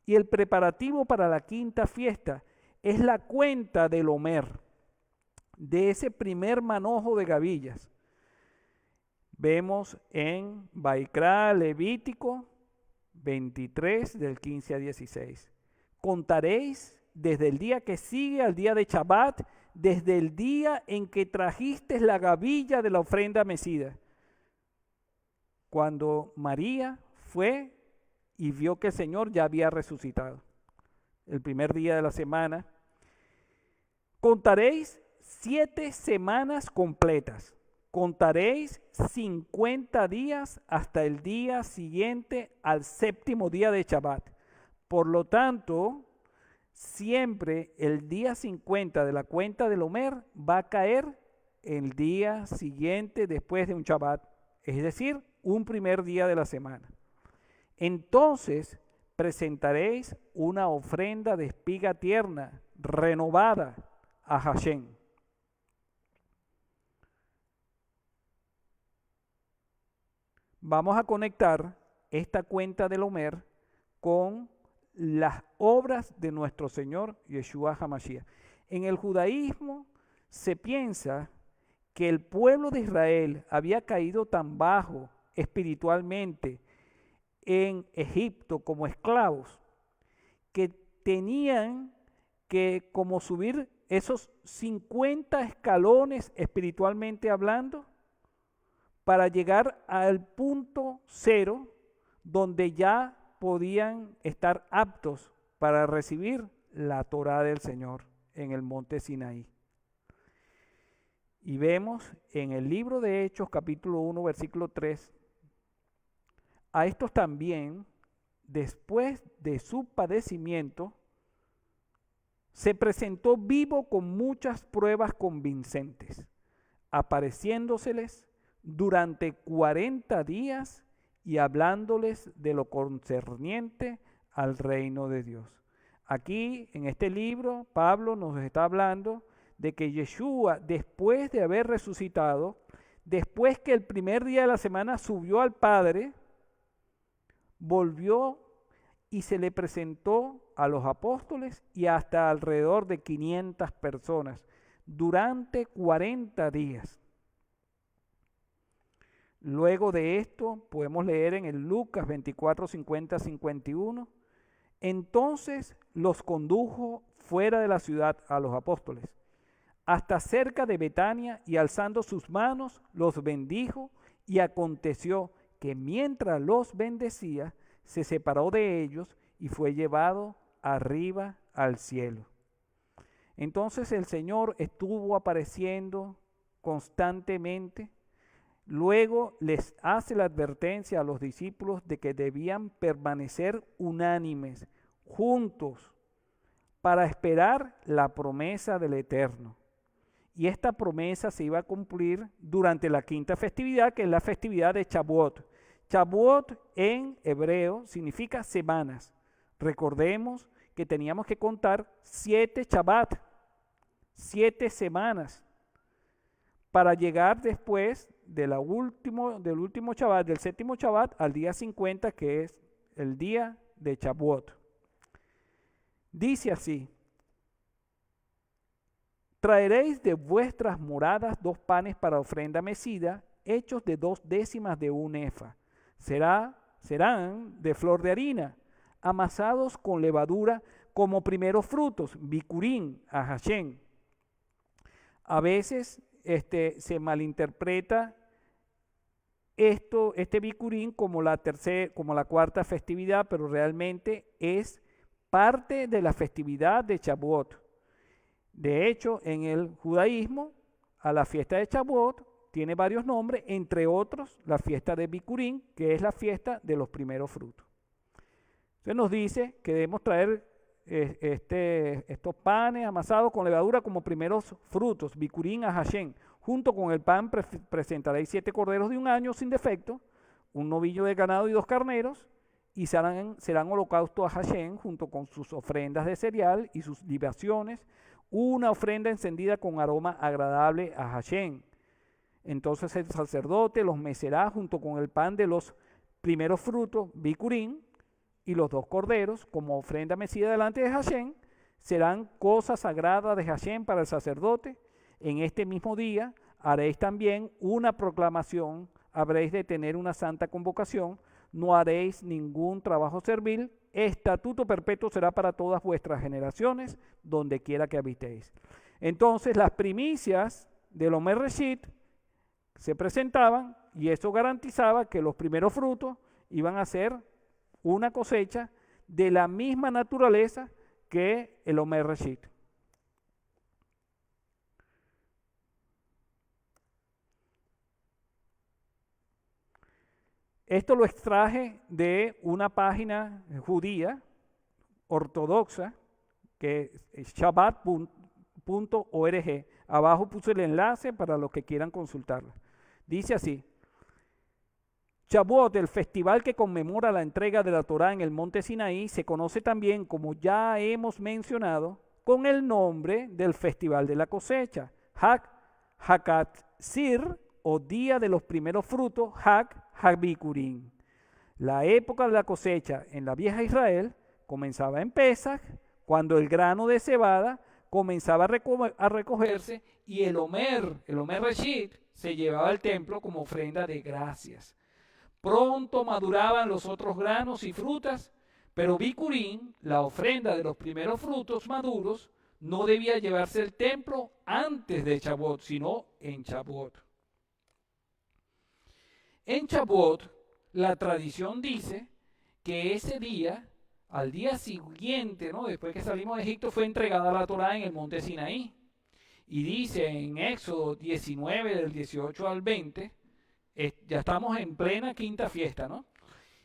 Y el preparativo para la quinta fiesta es la cuenta del Omer, de ese primer manojo de gavillas. Vemos en Baikra, Levítico 23, del 15 a 16. Contaréis desde el día que sigue al día de Shabbat, desde el día en que trajiste la gavilla de la ofrenda mecida. Cuando María fue y vio que el Señor ya había resucitado. El primer día de la semana. Contaréis 7 semanas completas. Contaréis 50 días hasta el día siguiente al séptimo día de Shabbat. Por lo tanto, siempre el día 50 de la cuenta del Omer va a caer el día siguiente después de un Shabbat, es decir, un primer día de la semana. Entonces presentaréis una ofrenda de espiga tierna, renovada a Hashem. Vamos a conectar esta cuenta del Omer con las obras de nuestro Señor Yeshua HaMashiach. En el judaísmo se piensa que el pueblo de Israel había caído tan bajo espiritualmente en Egipto como esclavos, que tenían que como subir esos 50 escalones espiritualmente hablando para llegar al punto cero donde ya podían estar aptos para recibir la Torá del Señor en el monte Sinaí. Y vemos en el libro de Hechos, capítulo 1, versículo 3, a estos también, después de su padecimiento, se presentó vivo con muchas pruebas convincentes, apareciéndoseles durante 40 días y hablándoles de lo concerniente al reino de Dios. Aquí, en este libro, Pablo nos está hablando de que Yeshua, después de haber resucitado, después que el primer día de la semana subió al Padre, volvió y se le presentó a los apóstoles y hasta alrededor de 500 personas durante 40 días. Luego de esto, podemos leer en el Lucas 24, 50, 51, entonces los condujo fuera de la ciudad a los apóstoles, hasta cerca de Betania, y alzando sus manos, los bendijo, y aconteció que mientras los bendecía, se separó de ellos y fue llevado arriba al cielo. Entonces el Señor estuvo apareciendo constantemente. Luego les hace la advertencia a los discípulos de que debían permanecer unánimes, juntos, para esperar la promesa del Eterno. Y esta promesa se iba a cumplir durante la quinta festividad, que es la festividad de Shavuot. Shavuot en hebreo significa semanas. Recordemos que teníamos que contar 7 Shabbat, 7 semanas, para llegar después del último Shabbat, del séptimo Shabbat, al día 50, que es el día de Shavuot. Dice así: traeréis de vuestras moradas 2 panes para ofrenda mecida, hechos de 2 décimas de un efa. Serán de flor de harina, amasados con levadura como primeros frutos, bikurim a Hashem. A veces se malinterpreta este bikurim como la cuarta festividad, pero realmente es parte de la festividad de Shavuot. De hecho, en el judaísmo, a la fiesta de Shavuot tiene varios nombres, entre otros la fiesta de Bikurim, que es la fiesta de los primeros frutos. Entonces nos dice que debemos traer estos panes amasados con levadura como primeros frutos, Bikurim a Hashem. Junto con el pan presentaréis 7 corderos de un año sin defecto, un novillo de ganado y 2 carneros, y serán holocaustos a Hashem junto con sus ofrendas de cereal y sus libaciones, una ofrenda encendida con aroma agradable a Hashem. Entonces el sacerdote los mecerá junto con el pan de los primeros frutos, Bikurim, y los 2 corderos, como ofrenda mecida delante de Hashem, serán cosas sagradas de Hashem para el sacerdote. En este mismo día haréis también una proclamación, habréis de tener una santa convocación, no haréis ningún trabajo servil, estatuto perpetuo será para todas vuestras generaciones, donde quiera que habitéis. Entonces las primicias del Omer Reshit se presentaban, y eso garantizaba que los primeros frutos iban a ser una cosecha de la misma naturaleza que el Omer Reshit. Esto lo extraje de una página judía ortodoxa que es shabbat.org. Abajo puse el enlace para los que quieran consultarla. Dice así: Shavuot, el festival que conmemora la entrega de la Torá en el monte Sinaí, se conoce también, como ya hemos mencionado, con el nombre del festival de la cosecha, Hakatzir, o día de los primeros frutos, Habikurim. La época de la cosecha en la vieja Israel comenzaba en Pesaj, cuando el grano de cebada comenzaba a recogerse y el Omer Reshit, se llevaba al templo como ofrenda de gracias. Pronto maduraban los otros granos y frutas, pero Bikurim, la ofrenda de los primeros frutos maduros, no debía llevarse al templo antes de Shavuot, sino en Shavuot. En Shavuot, la tradición dice que ese día, al día siguiente, ¿no?, después que salimos de Egipto, fue entregada la Torá en el monte Sinaí. Y dice en Éxodo 19, del 18 al 20, ya estamos en plena quinta fiesta, ¿no?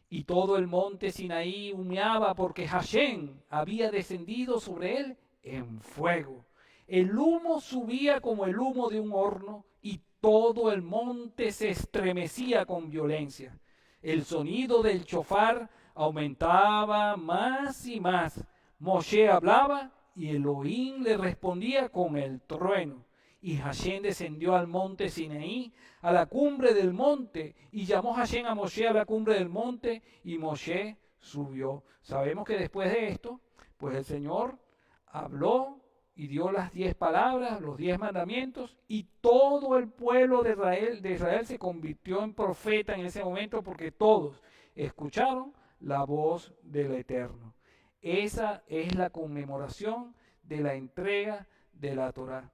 Y todo el monte Sinaí humeaba porque Hashem había descendido sobre él en fuego. El humo subía como el humo de un horno y todo el monte se estremecía con violencia. El sonido del shofar aumentaba más y más. Moshe hablaba y Elohim le respondía con el trueno. Y Hashem descendió al monte Sinaí, a la cumbre del monte, y llamó Hashem a Moshe a la cumbre del monte, y Moshe subió. Sabemos que después de esto, pues el Señor habló y dio las 10 palabras, los 10 mandamientos, y todo el pueblo de Israel se convirtió en profeta en ese momento, porque todos escucharon la voz del Eterno. Esa es la conmemoración de la entrega de la Torá.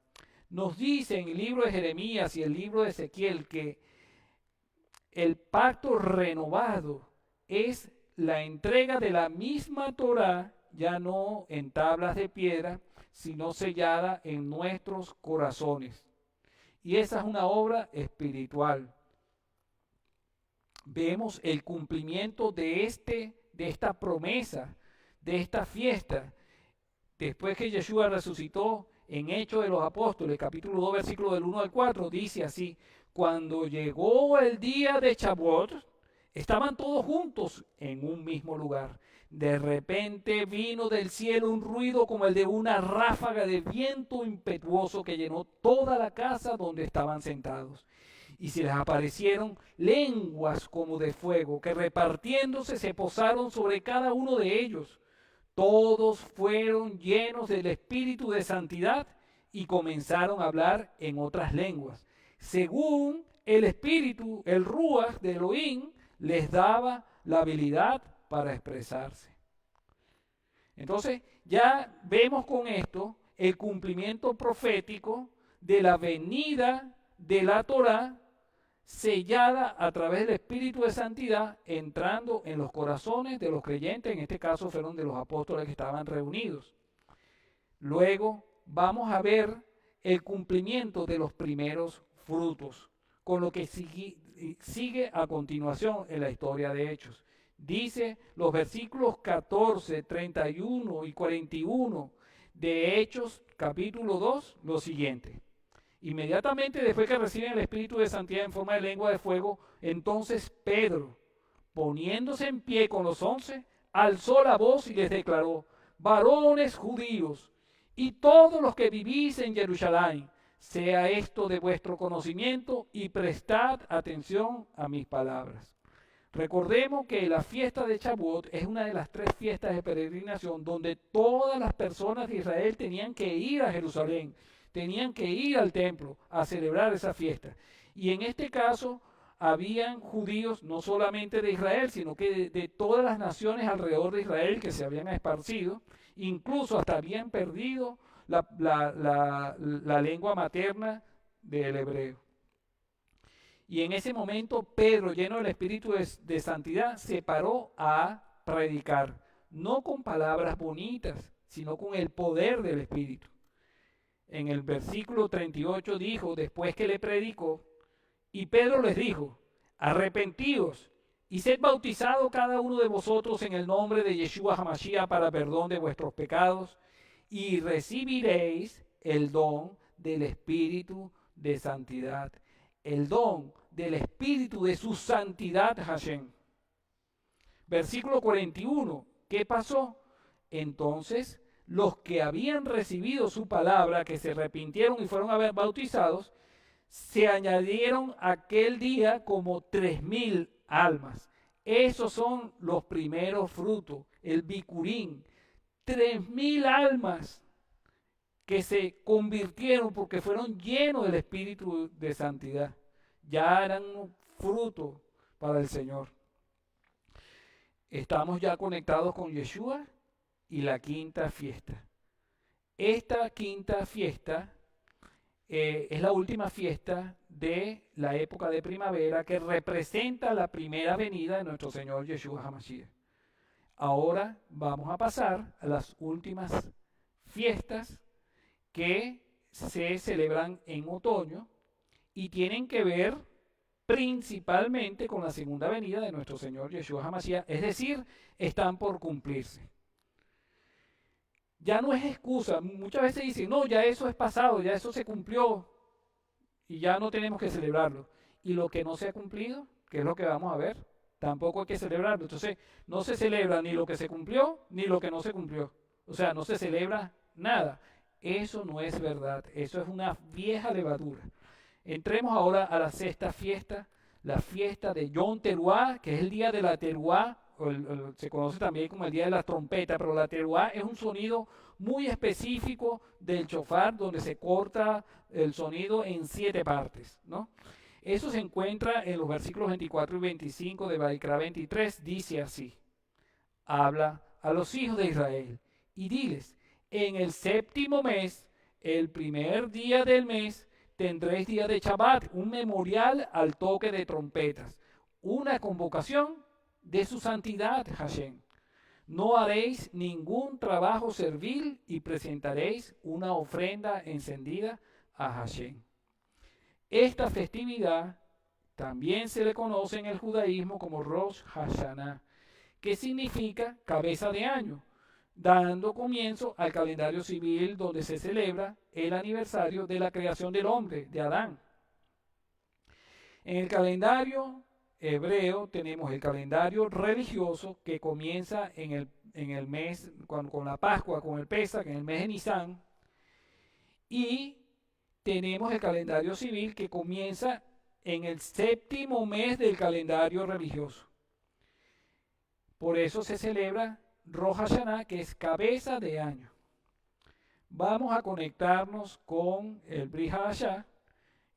Nos dice en el libro de Jeremías y el libro de Ezequiel que el pacto renovado es la entrega de la misma Torá, ya no en tablas de piedra, sino sellada en nuestros corazones. Y esa es una obra espiritual. Vemos el cumplimiento de esta promesa, de esta fiesta, después que Yeshua resucitó. En Hechos de los Apóstoles, capítulo 2, versículo del 1 al 4, dice así: cuando llegó el día de Shavuot, estaban todos juntos en un mismo lugar. De repente vino del cielo un ruido como el de una ráfaga de viento impetuoso que llenó toda la casa donde estaban sentados. Y se les aparecieron lenguas como de fuego, que repartiéndose se posaron sobre cada uno de ellos. Todos fueron llenos del espíritu de santidad y comenzaron a hablar en otras lenguas, según el espíritu, el Ruach de Elohim, les daba la habilidad para expresarse. Entonces, ya vemos con esto el cumplimiento profético de la venida de la Torá, sellada a través del Espíritu de Santidad, entrando en los corazones de los creyentes, en este caso fueron de los apóstoles que estaban reunidos. Luego vamos a ver el cumplimiento de los primeros frutos, con lo que sigue a continuación en la historia de Hechos. Dice los versículos 14, 31 y 41 de Hechos capítulo 2 lo siguiente: inmediatamente después que reciben el Espíritu de Santidad en forma de lengua de fuego, entonces Pedro, poniéndose en pie con los 11, alzó la voz y les declaró: varones judíos y todos los que vivís en Jerusalén, sea esto de vuestro conocimiento y prestad atención a mis palabras. Recordemos que la fiesta de Shavuot es una de las 3 fiestas de peregrinación donde todas las personas de Israel tenían que ir a Jerusalén, tenían que ir al templo a celebrar esa fiesta. Y en este caso habían judíos no solamente de Israel, sino que de todas las naciones alrededor de Israel que se habían esparcido, incluso hasta habían perdido la lengua materna del hebreo. Y en ese momento Pedro, lleno del Espíritu de Santidad, se paró a predicar, no con palabras bonitas, sino con el poder del Espíritu. En el versículo 38 dijo, después que le predicó, y Pedro les dijo: arrepentíos y sed bautizados cada uno de vosotros en el nombre de Yeshua HaMashiach para perdón de vuestros pecados, y recibiréis el don del Espíritu de santidad. El don del Espíritu de su santidad, Hashem. Versículo 41. ¿Qué pasó? Entonces, los que habían recibido su palabra, que se arrepintieron y fueron bautizados, se añadieron aquel día como 3,000 almas. Esos son los primeros frutos, el bicurín. 3,000 almas que se convirtieron porque fueron llenos del Espíritu de santidad. Ya eran fruto para el Señor. Estamos ya conectados con Yeshua y la quinta fiesta. Esta quinta fiesta es la última fiesta de la época de primavera que representa la primera venida de nuestro Señor Yeshua HaMashiach. Ahora vamos a pasar a las últimas fiestas que se celebran en otoño y tienen que ver principalmente con la segunda venida de nuestro Señor Yeshua HaMashiach, es decir, están por cumplirse. Ya no es excusa, muchas veces dicen, no, ya eso es pasado, ya eso se cumplió y ya no tenemos que celebrarlo. Y lo que no se ha cumplido, que es lo que vamos a ver, tampoco hay que celebrarlo. Entonces, no se celebra ni lo que se cumplió, ni lo que no se cumplió. O sea, no se celebra nada. Eso no es verdad, eso es una vieja levadura. Entremos ahora a la sexta fiesta, la fiesta de Yom Teruah, que es el día de la Teruah, se conoce también como el día de las trompetas, pero la Teruah es un sonido muy específico del shofar, donde se corta el sonido en 7 partes, ¿no? Eso se encuentra en los versículos 24 y 25 de Baikra 23, dice así: habla a los hijos de Israel y diles, en el 7º mes, el primer día del mes, tendréis día de Shabbat, un memorial al toque de trompetas, una convocación de su santidad, Hashem. No haréis ningún trabajo servil y presentaréis una ofrenda encendida a Hashem. Esta festividad también se le conoce en el judaísmo como Rosh Hashanah, que significa cabeza de año, dando comienzo al calendario civil donde se celebra el aniversario de la creación del hombre, de Adán. En el calendario hebreo tenemos el calendario religioso que comienza en el mes, con la Pascua, con el Pesach, en el mes de Nisan, y tenemos el calendario civil que comienza en el 7º mes del calendario religioso. Por eso se celebra Rosh Hashanah, que es cabeza de año. Vamos a conectarnos con el Brit Hadashah,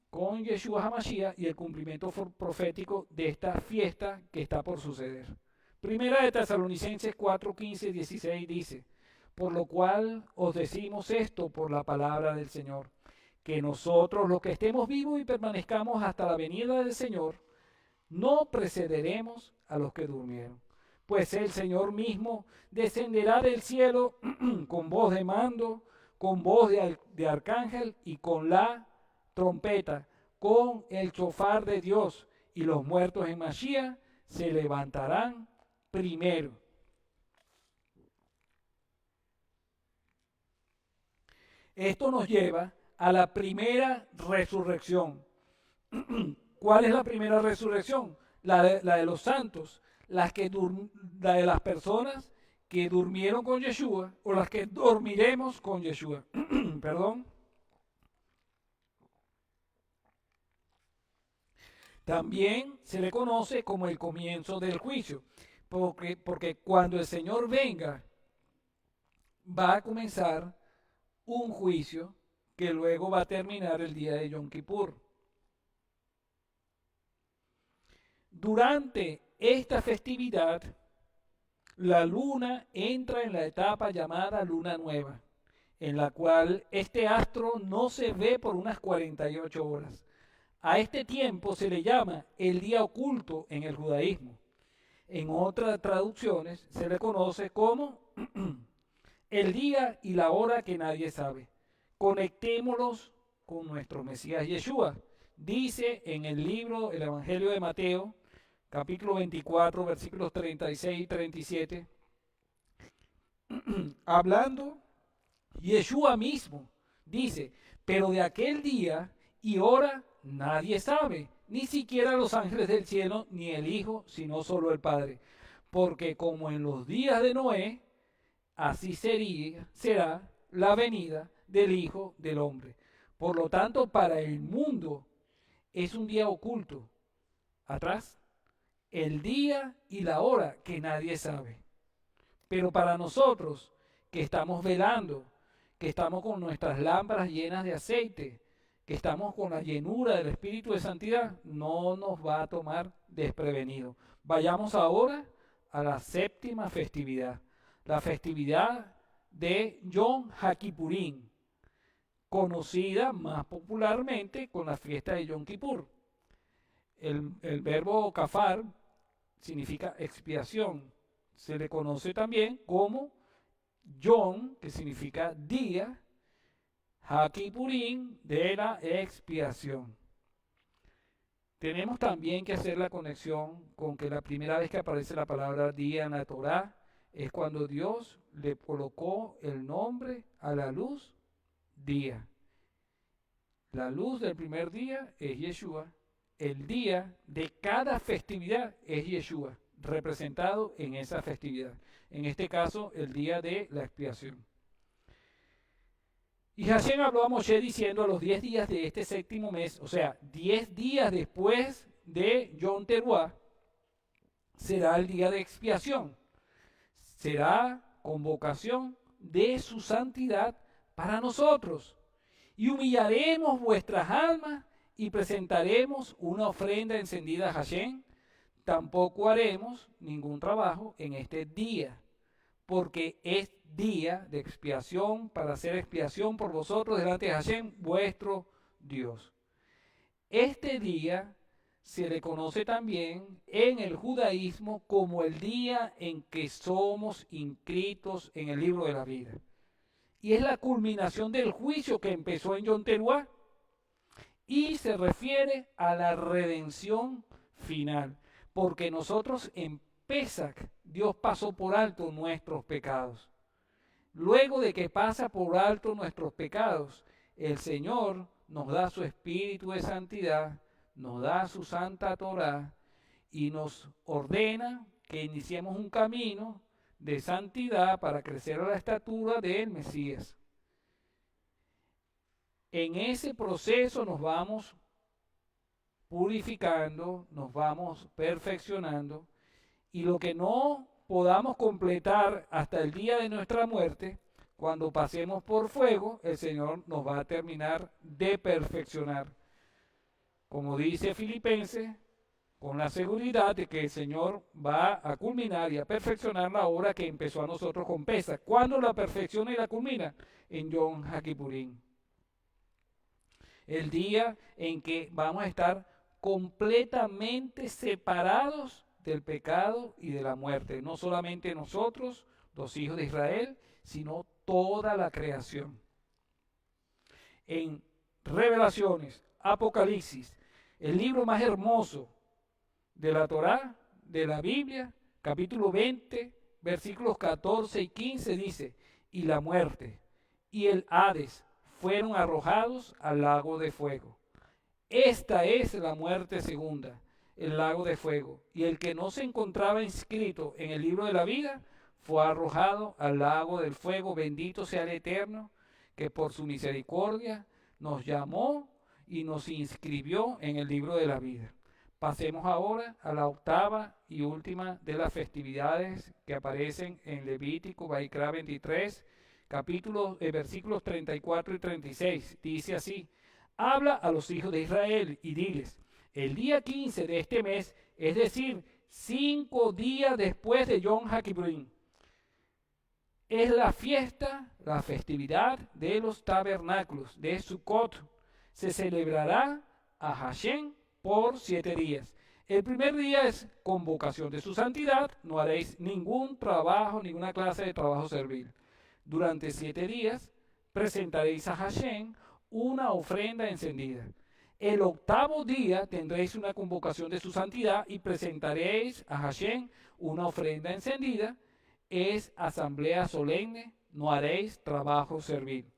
con Yeshua HaMashiach y el cumplimiento profético de esta fiesta que está por suceder. Primera de Tesalonicenses 4, 15, 16 dice: por lo cual os decimos esto por la palabra del Señor, que nosotros los que estemos vivos y permanezcamos hasta la venida del Señor, no precederemos a los que durmieron. Pues el Señor mismo descenderá del cielo con voz de mando, con voz de arcángel y con la trompeta, con el shofar de Dios, y los muertos en Mashiach se levantarán primero. Esto nos lleva a la primera resurrección. ¿Cuál es la primera resurrección? La de los santos, la de las personas que durmieron con Yeshua, o las que dormiremos con Yeshua. Perdón. También se le conoce como el comienzo del juicio, porque cuando el Señor venga, va a comenzar un juicio que luego va a terminar el día de Yom Kippur. Durante esta festividad, la luna entra en la etapa llamada luna nueva, en la cual este astro no se ve por unas 48 horas. A este tiempo se le llama el día oculto en el judaísmo. En otras traducciones se le conoce como el día y la hora que nadie sabe. Conectémoslos con nuestro Mesías Yeshua. Dice en el libro, el Evangelio de Mateo, capítulo 24, versículos 36 y 37, hablando Yeshua mismo, dice: Pero de aquel día y hora nadie sabe, ni siquiera los ángeles del cielo, ni el Hijo, sino solo el Padre. Porque como en los días de Noé, así será la venida del Hijo del Hombre. Por lo tanto, para el mundo es un día oculto. Atrás, el día y la hora que nadie sabe. Pero para nosotros, que estamos velando, que estamos con nuestras lámparas llenas de aceite, que estamos con la llenura del Espíritu de Santidad, no nos va a tomar desprevenido. Vayamos ahora a la séptima festividad, la festividad de Yom HaKippurim, conocida más popularmente con la fiesta de Yom Kippur. El verbo kafar significa expiación. Se le conoce también como Yom, que significa día, HaKippurim, de la expiación. Tenemos también que hacer la conexión con que la primera vez que aparece la palabra día en la Torá es cuando Dios le colocó el nombre a la luz, día. La luz del primer día es Yeshua. El día de cada festividad es Yeshua, representado en esa festividad. En este caso, el día de la expiación. Y Hashem habló a Moshe diciendo: a los 10 días de este séptimo mes, o sea, 10 días después de Yom Teruah, será el día de expiación. Será convocación de su santidad para nosotros. Y humillaremos vuestras almas y presentaremos una ofrenda encendida a Hashem. Tampoco haremos ningún trabajo en este día, porque es día de expiación para hacer expiación por vosotros delante de Hashem, vuestro Dios. Este día se le conoce también en el judaísmo como el día en que somos inscritos en el libro de la vida. Y es la culminación del juicio que empezó en Yom Teruah y se refiere a la redención final, porque nosotros en Pesach Dios pasó por alto nuestros pecados. Luego de que pasa por alto nuestros pecados, el Señor nos da su espíritu de santidad, nos da su santa Torá y nos ordena que iniciemos un camino de santidad para crecer a la estatura del Mesías. En ese proceso nos vamos purificando, nos vamos perfeccionando, y lo que no podamos completar hasta el día de nuestra muerte, cuando pasemos por fuego, el Señor nos va a terminar de perfeccionar. Como dice Filipenses, con la seguridad de que el Señor va a culminar y a perfeccionar la obra que empezó a nosotros con Pesach. ¿Cuándo la perfecciona y la culmina? En Yom HaKippurim. El día en que vamos a estar completamente separados del pecado y de la muerte. No solamente nosotros, los hijos de Israel, sino toda la creación. En Revelaciones, Apocalipsis, el libro más hermoso de la Torá, de la Biblia, capítulo 20, versículos 14 y 15 dice: y la muerte y el Hades fueron arrojados al lago de fuego. Esta es la muerte segunda, el lago de fuego. Y el que no se encontraba inscrito en el libro de la vida fue arrojado al lago del fuego. Bendito sea el Eterno, que por su misericordia nos llamó y nos inscribió en el libro de la vida. Pasemos ahora a la octava y última de las festividades que aparecen en Levítico, Vaikra 23, versículos 34 y 36. Dice así: habla a los hijos de Israel y diles: el día 15 de este mes, es decir, 5 días después de Yom HaKippurim, es la fiesta, la festividad de los tabernáculos de Sukkot. Se celebrará a Hashem por 7 días. El primer día es convocación de su santidad. No haréis ningún trabajo, ninguna clase de trabajo servil. Durante 7 días presentaréis a Hashem una ofrenda encendida. El octavo día tendréis una convocación de su santidad y presentaréis a Hashem una ofrenda encendida. Es asamblea solemne, no haréis trabajo servil.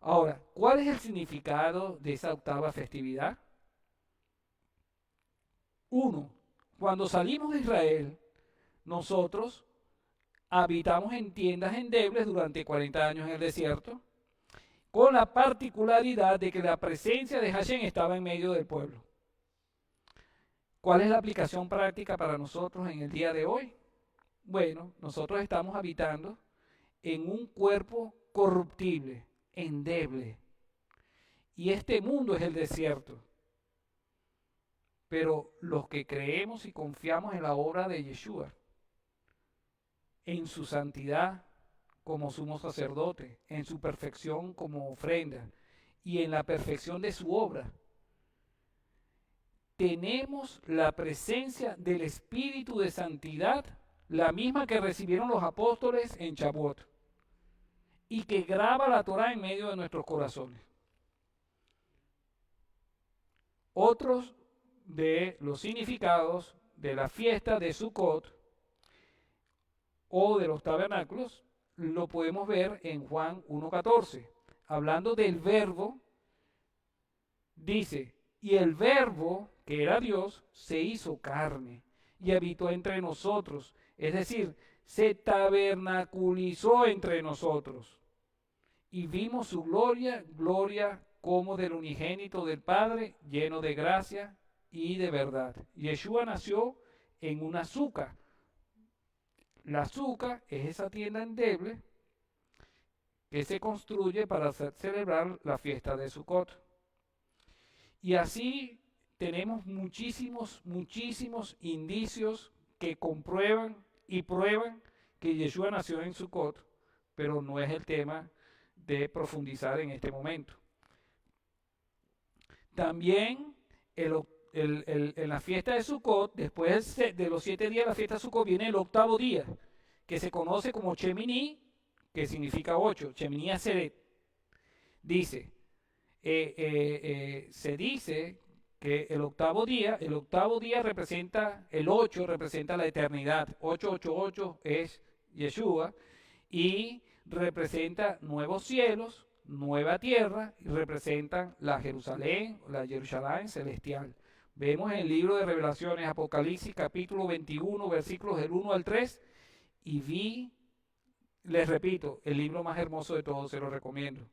Ahora, ¿cuál es el significado de esa octava festividad? Uno, cuando salimos de Israel, nosotros habitamos en tiendas endebles durante 40 años en el desierto, con la particularidad de que la presencia de Hashem estaba en medio del pueblo. ¿Cuál es la aplicación práctica para nosotros en el día de hoy? Bueno, nosotros estamos habitando en un cuerpo corruptible, endeble. Y este mundo es el desierto. Pero los que creemos y confiamos en la obra de Yeshua, en su santidad como sumo sacerdote, en su perfección como ofrenda y en la perfección de su obra, tenemos la presencia del Espíritu de Santidad, la misma que recibieron los apóstoles en Shavuot, y que graba la Torah en medio de nuestros corazones. Otros de los significados de la fiesta de Sukkot o de los tabernáculos lo podemos ver en Juan 1:14. Hablando del verbo, dice, y el verbo, que era Dios, se hizo carne y habitó entre nosotros, es decir, se tabernaculizó entre nosotros. Y vimos su gloria, gloria como del unigénito del Padre, lleno de gracia y de verdad. Yeshua nació en una suca. La suca es esa tienda endeble que se construye para celebrar la fiesta de Sukkot. Y así tenemos muchísimos indicios que comprueban y prueban que Yeshua nació en Sukkot, pero no es el tema de profundizar en este momento. También en la fiesta de Sukkot, después de los 7 días de la fiesta de Sukkot, viene el octavo día, que se conoce como Shemini, que significa 8, Shemini Aseret. Dice, se dice que el octavo día representa, el 8 representa la eternidad, 888 es Yeshua, y representa nuevos cielos, nueva tierra, y representan la Jerusalén celestial. Vemos en el libro de Revelaciones, Apocalipsis, capítulo 21, versículos del 1 al 3, y les repito, el libro más hermoso de todos, se lo recomiendo.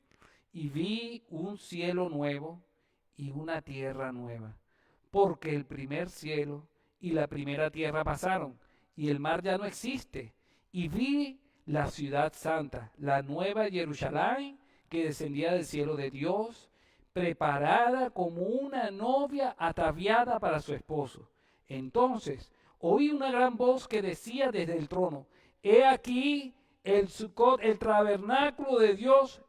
Y vi un cielo nuevo y una tierra nueva, porque el primer cielo y la primera tierra pasaron, y el mar ya no existe. Y vi la ciudad santa, la nueva Jerusalén, que descendía del cielo de Dios, preparada como una novia ataviada para su esposo. Entonces oí una gran voz que decía desde el trono, he aquí el Sukkot, el tabernáculo de Dios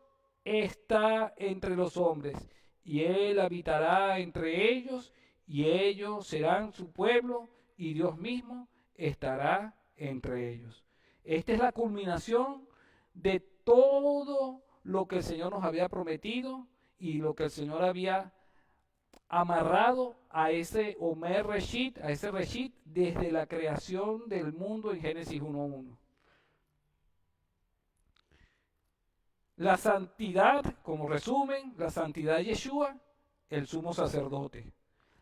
está entre los hombres, y él habitará entre ellos, y ellos serán su pueblo, y Dios mismo estará entre ellos. Esta es la culminación de todo lo que el Señor nos había prometido y lo que el Señor había amarrado a ese Omer Reshit, a ese Reshit desde la creación del mundo en Génesis 1:1. La santidad, como resumen, la santidad de Yeshua, el sumo sacerdote.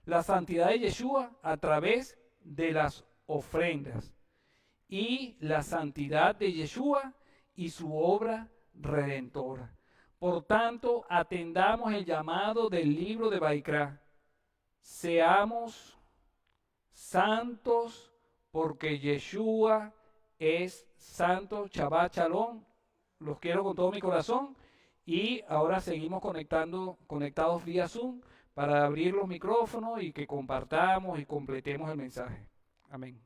La santidad de Yeshua a través de las ofrendas. Y la santidad de Yeshua y su obra redentora. Por tanto, atendamos el llamado del libro de Baikra. Seamos santos porque Yeshua es santo. Shabbat Shalom. Los quiero con todo mi corazón. Y ahora seguimos conectados vía Zoom para abrir los micrófonos y que compartamos y completemos el mensaje. Amén.